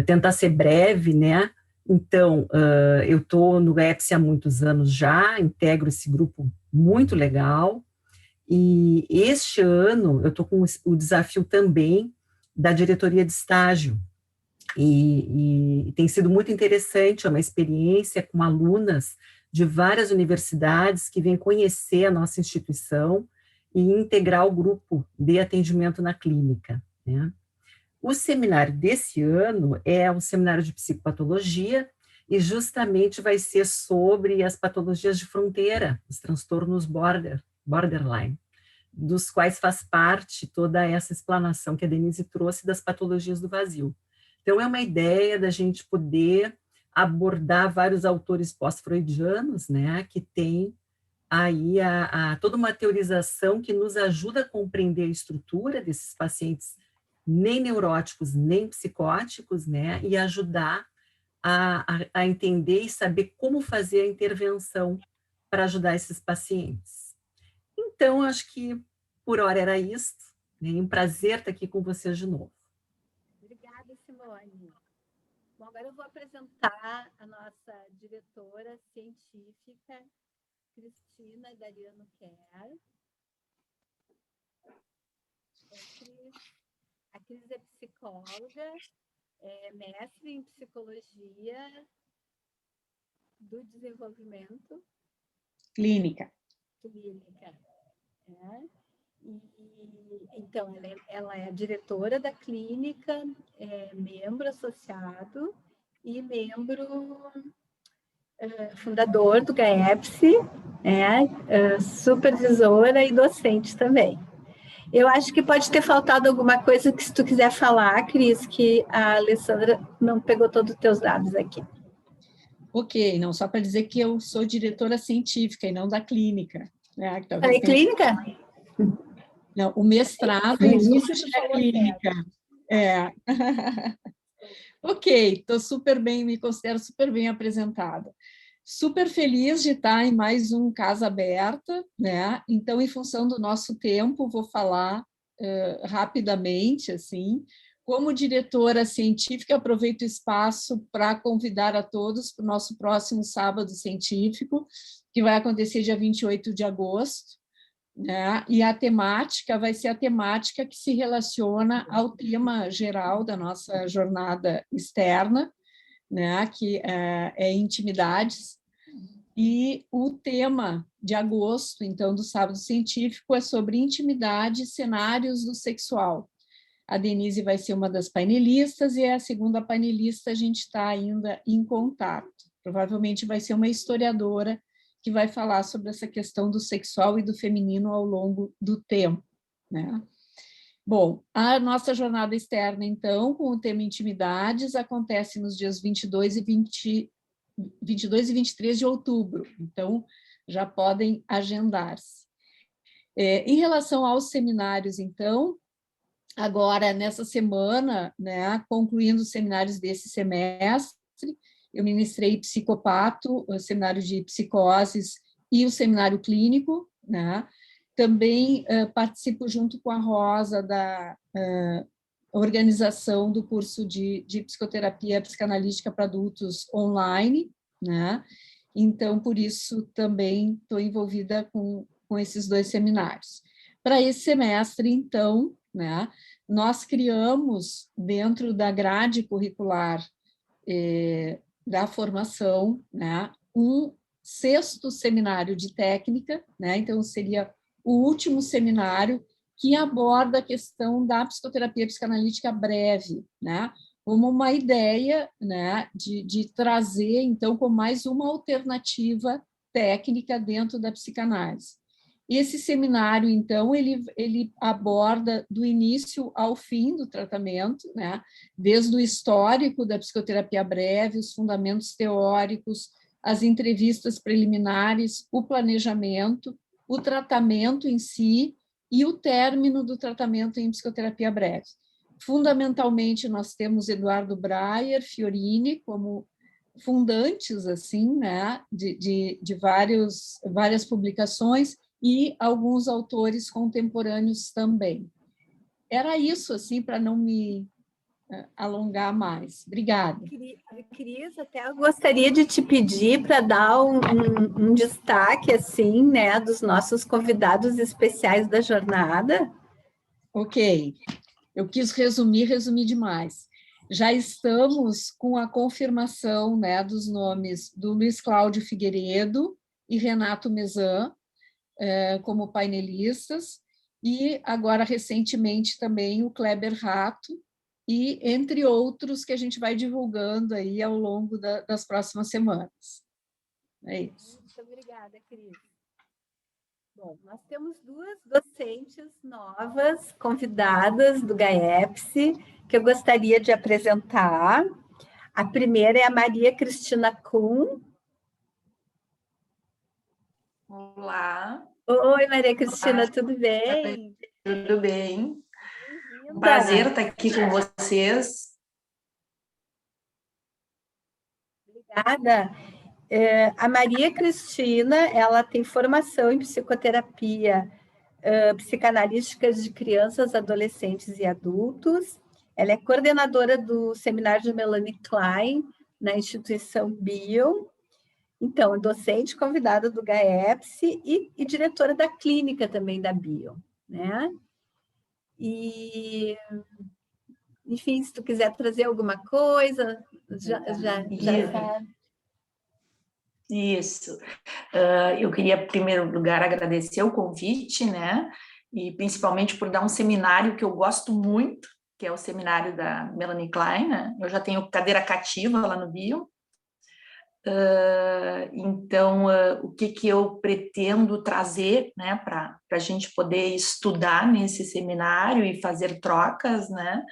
Tentar ser breve, né? Então, eu estou no GAEPS há muitos anos já, integro esse grupo muito legal, e este ano eu estou com o desafio também da diretoria de estágio, e tem sido muito interessante, é uma experiência com alunas de várias universidades que vêm conhecer a nossa instituição e integrar o grupo de atendimento na clínica, né? O seminário desse ano é um seminário de psicopatologia e justamente vai ser sobre as patologias de fronteira, os transtornos borderline, dos quais faz parte toda essa explanação que a Denise trouxe das patologias do vazio. Então, é uma ideia da gente poder abordar vários autores pós-freudianos, né, que tem aí toda uma teorização que nos ajuda a compreender a estrutura desses pacientes nem neuróticos, nem psicóticos, né, e ajudar a entender e saber como fazer a intervenção para ajudar esses pacientes. Então, acho que por hora era isso, né, um prazer estar aqui com vocês de novo. Obrigada, Simone. Bom, agora eu vou apresentar a nossa diretora científica, Cristina Dariano Kerr. A Cris é psicóloga, é mestre em psicologia do desenvolvimento. Clínica. Então, ela é a diretora da clínica, membro associado e membro fundador do GAEPS, supervisora e docente também. Eu acho que pode ter faltado alguma coisa que, se tu quiser falar, Cris, que a Alessandra não pegou todos os teus dados aqui. Ok, não, só para dizer que eu sou diretora científica e não da clínica. Né? Falei clínica? Não, o mestrado é da clínica. Ok, estou super bem, me considero super bem apresentada. Super feliz de estar em mais um Casa Aberta, né? Então, em função do nosso tempo, vou falar rapidamente, assim. Como diretora científica, aproveito o espaço para convidar a todos para o nosso próximo sábado científico, que vai acontecer dia 28 de agosto, né? E a temática vai ser a temática que se relaciona ao tema geral da nossa jornada externa, né? Que é intimidades. E o tema de agosto, então, do sábado científico, é sobre intimidade e cenários do sexual. A Denise vai ser uma das painelistas e a segunda painelista a gente está ainda em contato. Provavelmente vai ser uma historiadora que vai falar sobre essa questão do sexual e do feminino ao longo do tempo, né? Bom, a nossa jornada externa, então, com o tema intimidades, acontece nos dias 22 e 23 de outubro, então já podem agendar-se. Em relação aos seminários, então, agora, nessa semana, né, concluindo os seminários desse semestre, eu ministrei Psicopato, o seminário de psicoses e o seminário clínico, né? Também participo junto com a Rosa da organização do curso de psicoterapia psicanalítica para adultos online, né? Então, por isso, também estou envolvida com esses 2 seminários. Para esse semestre, então, né, nós criamos, dentro da grade curricular da formação, né, um 6º seminário de técnica, né, então seria o último seminário que aborda a questão da psicoterapia psicanalítica breve, né, como uma ideia, né, de trazer, então, como mais uma alternativa técnica dentro da psicanálise. Esse seminário, então, ele aborda do início ao fim do tratamento, né? Desde o histórico da psicoterapia breve, os fundamentos teóricos, as entrevistas preliminares, o planejamento, o tratamento em si e o término do tratamento em psicoterapia breve. Fundamentalmente, nós temos Eduardo Breyer, Fiorini, como fundantes, assim, né? de várias publicações, e alguns autores contemporâneos também. Era isso, assim, para não me alongar mais. Obrigada. Cris, até eu gostaria de te pedir para dar um destaque, assim, né, dos nossos convidados especiais da jornada. Ok. Eu quis resumir demais. Já estamos com a confirmação, né, dos nomes do Luiz Cláudio Figueiredo e Renato Mezan, como painelistas, e agora, recentemente, também o Kleber Rato, e entre outros que a gente vai divulgando aí ao longo das próximas semanas. É isso. Muito obrigada, Cris. Bom, nós temos 2 docentes novas, convidadas do GAEPS, que eu gostaria de apresentar. A primeira é a Maria Cristina Kuhn. Olá. Oi, Maria Cristina, tudo bem? Tudo bem. Um prazer estar aqui com vocês. Obrigada. A Maria Cristina, ela tem formação em psicoterapia psicanalística de crianças, adolescentes e adultos. Ela é coordenadora do seminário de Melanie Klein, na instituição Bio. Então, docente convidada do GAEPS e diretora da clínica também da Bio, né? E, enfim, se tu quiser trazer alguma coisa, já sabe. Isso. Eu queria, em primeiro lugar, agradecer o convite, né? E principalmente por dar um seminário que eu gosto muito, que é o seminário da Melanie Klein, né? Eu já tenho cadeira cativa lá no Bio. Então, o que eu pretendo trazer, né, para a gente poder estudar nesse seminário e fazer trocas, né,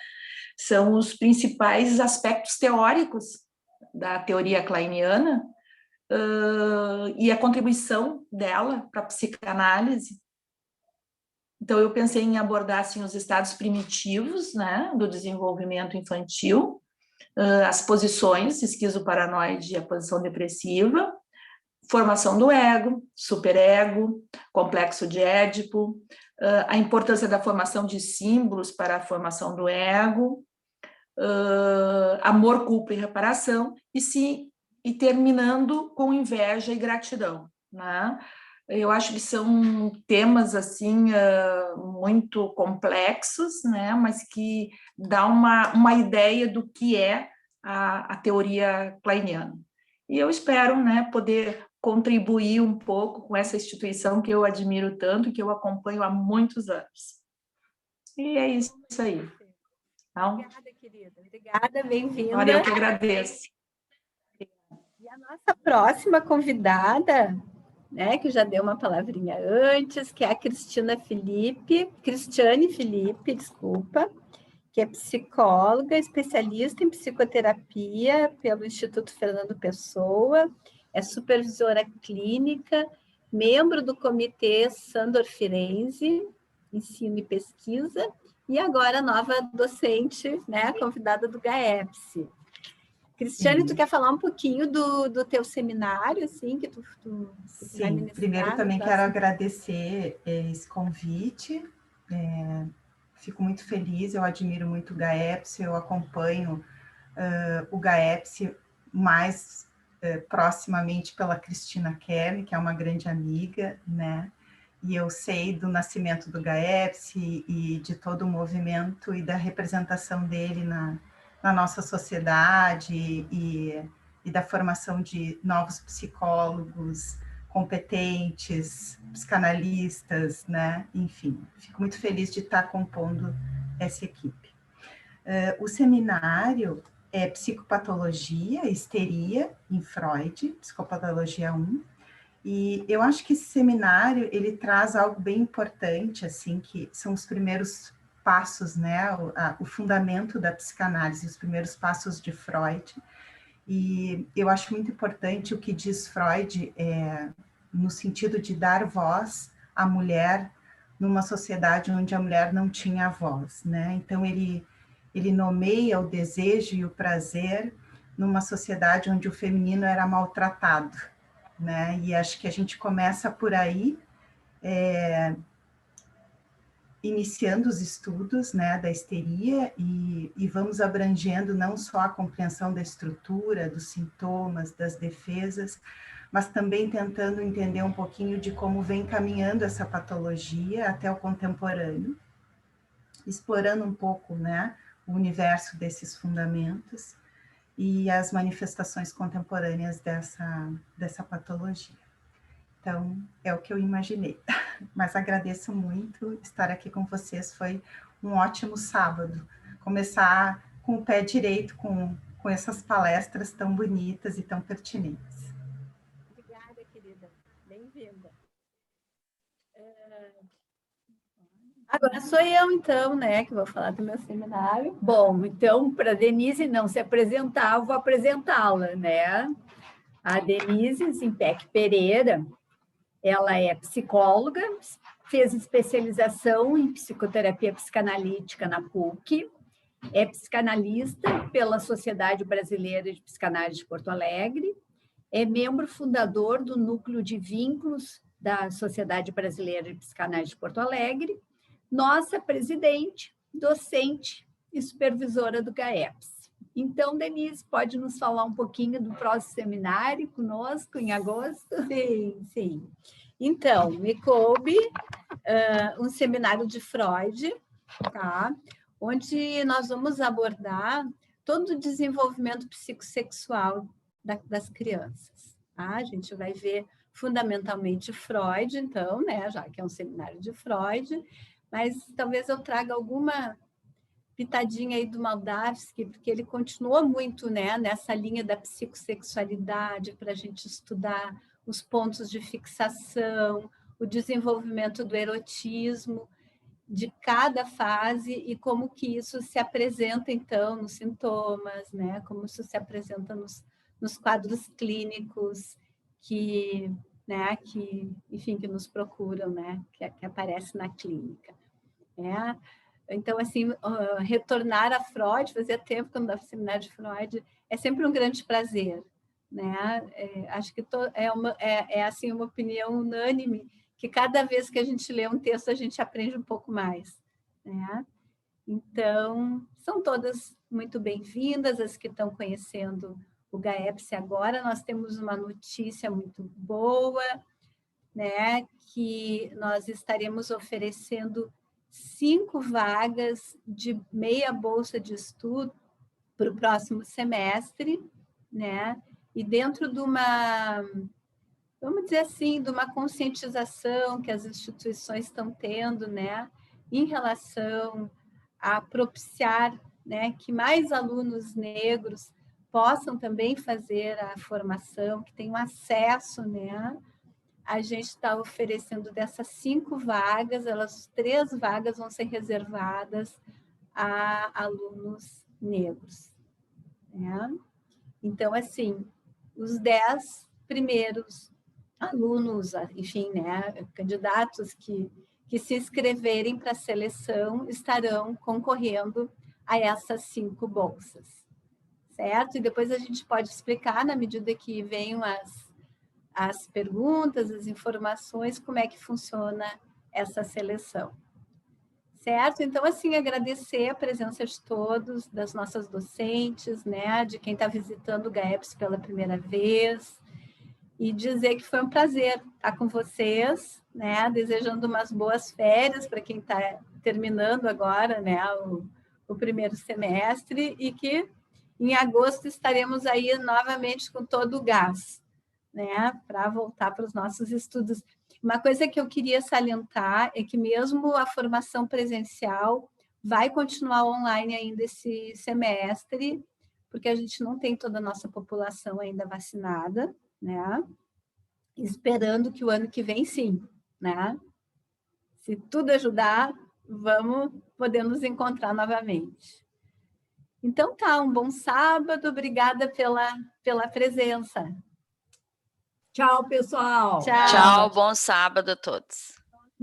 são os principais aspectos teóricos da teoria kleiniana e a contribuição dela para a psicanálise. Então, eu pensei em abordar assim, os estados primitivos, né, do desenvolvimento infantil, as posições, esquizoparanoide e a posição depressiva, formação do ego, superego, complexo de Édipo, a importância da formação de símbolos para a formação do ego, amor, culpa e reparação, e terminando com inveja e gratidão, né? Eu acho que são temas assim muito complexos, né? Mas que dá uma ideia do que é a teoria kleiniana. E eu espero, né, poder contribuir um pouco com essa instituição que eu admiro tanto, que eu acompanho há muitos anos. E é isso aí. Então, obrigada, querida. Obrigada, bem-vinda. Olha, eu que agradeço. E a nossa próxima convidada, né, que já deu uma palavrinha antes, que é a Cristiane Felipe, desculpa, que é psicóloga, especialista em psicoterapia pelo Instituto Fernando Pessoa, é supervisora clínica, membro do Comitê Sandor Firenze, Ensino e Pesquisa, e agora nova docente, né, convidada do GAEPS. Cristiane, tu quer falar um pouquinho do teu seminário, assim, que tu vai ministrar? Primeiro também quero agradecer esse convite, fico muito feliz, eu admiro muito o GAEPS, eu acompanho o GAEPS mais proximamente pela Cristina Kern, que é uma grande amiga, né? E eu sei do nascimento do GAEPS e de todo o movimento e da representação dele na nossa sociedade e da formação de novos psicólogos competentes, psicanalistas, né? Enfim, fico muito feliz de estar compondo essa equipe. O seminário é Psicopatologia, Histeria em Freud, Psicopatologia 1, e eu acho que esse seminário, ele traz algo bem importante, assim, que são os primeiros passos, né, o fundamento da psicanálise, os primeiros passos de Freud, e eu acho muito importante o que diz Freud, no sentido de dar voz à mulher numa sociedade onde a mulher não tinha voz, né, então ele nomeia o desejo e o prazer numa sociedade onde o feminino era maltratado, né? E acho que a gente começa por aí, iniciando os estudos, né, da histeria e vamos abrangendo não só a compreensão da estrutura, dos sintomas, das defesas, mas também tentando entender um pouquinho de como vem caminhando essa patologia até o contemporâneo, explorando um pouco, né, o universo desses fundamentos e as manifestações contemporâneas dessa patologia. Então, é o que eu imaginei. Mas agradeço muito estar aqui com vocês, foi um ótimo sábado. Começar com o pé direito com essas palestras tão bonitas e tão pertinentes. Obrigada, querida. Bem-vinda. Agora sou eu, então, né, que vou falar do meu seminário. Bom, então, para a Denise não se apresentar, eu vou apresentá-la, né? A Denise Zimpec Pereira, ela é psicóloga, fez especialização em psicoterapia psicanalítica na PUC, é psicanalista pela Sociedade Brasileira de Psicanálise de Porto Alegre, é membro fundador do Núcleo de Vínculos da Sociedade Brasileira de Psicanálise de Porto Alegre, nossa presidente, docente e supervisora do GAEPS. Então, Denise, pode nos falar um pouquinho do próximo seminário conosco em agosto? Sim, sim. Então, me coube um seminário de Freud, tá? Onde nós vamos abordar todo o desenvolvimento psicossexual das crianças. Tá? A gente vai ver fundamentalmente Freud, então, né? Já que é um seminário de Freud, mas talvez eu traga alguma pitadinha aí do Moldavsky, porque ele continua muito, né, nessa linha da psicossexualidade, para a gente estudar os pontos de fixação, o desenvolvimento do erotismo de cada fase e como que isso se apresenta, então, nos sintomas, né, como isso se apresenta nos quadros clínicos que, né, enfim, que nos procuram, né, que aparece na clínica. Então, assim, retornar a Freud, fazia tempo que eu não dava seminário de Freud, é sempre um grande prazer, né? Acho que assim, uma opinião unânime que cada vez que a gente lê um texto, a gente aprende um pouco mais, né? Então, são todas muito bem-vindas, as que estão conhecendo o GAEPS agora. Nós temos uma notícia muito boa, né, que nós estaremos oferecendo 5 vagas de meia bolsa de estudo para o próximo semestre, né? E dentro de uma, vamos dizer assim, de uma conscientização que as instituições estão tendo, né, em relação a propiciar, né, que mais alunos negros possam também fazer a formação, que tenham acesso, né? A gente está oferecendo dessas 5 vagas, 3 vagas vão ser reservadas a alunos negros, né? Então, assim, os 10 primeiros alunos, enfim, né, candidatos que se inscreverem para a seleção estarão concorrendo a essas 5 bolsas, certo? E depois a gente pode explicar, na medida que venham as perguntas, as informações, como é que funciona essa seleção. Certo? Então, assim, agradecer a presença de todos, das nossas docentes, né, de quem está visitando o GAEPS pela primeira vez, e dizer que foi um prazer estar com vocês, né, desejando umas boas férias para quem está terminando agora, né, o primeiro semestre, e que em agosto estaremos aí novamente com todo o gás, né, para voltar para os nossos estudos. Uma coisa que eu queria salientar é que mesmo a formação presencial vai continuar online ainda esse semestre, porque a gente não tem toda a nossa população ainda vacinada, né? Esperando que o ano que vem, sim, né? Se tudo ajudar, vamos poder nos encontrar novamente. Então tá, um bom sábado, obrigada pela presença. Tchau, pessoal. Tchau, bom sábado a todos.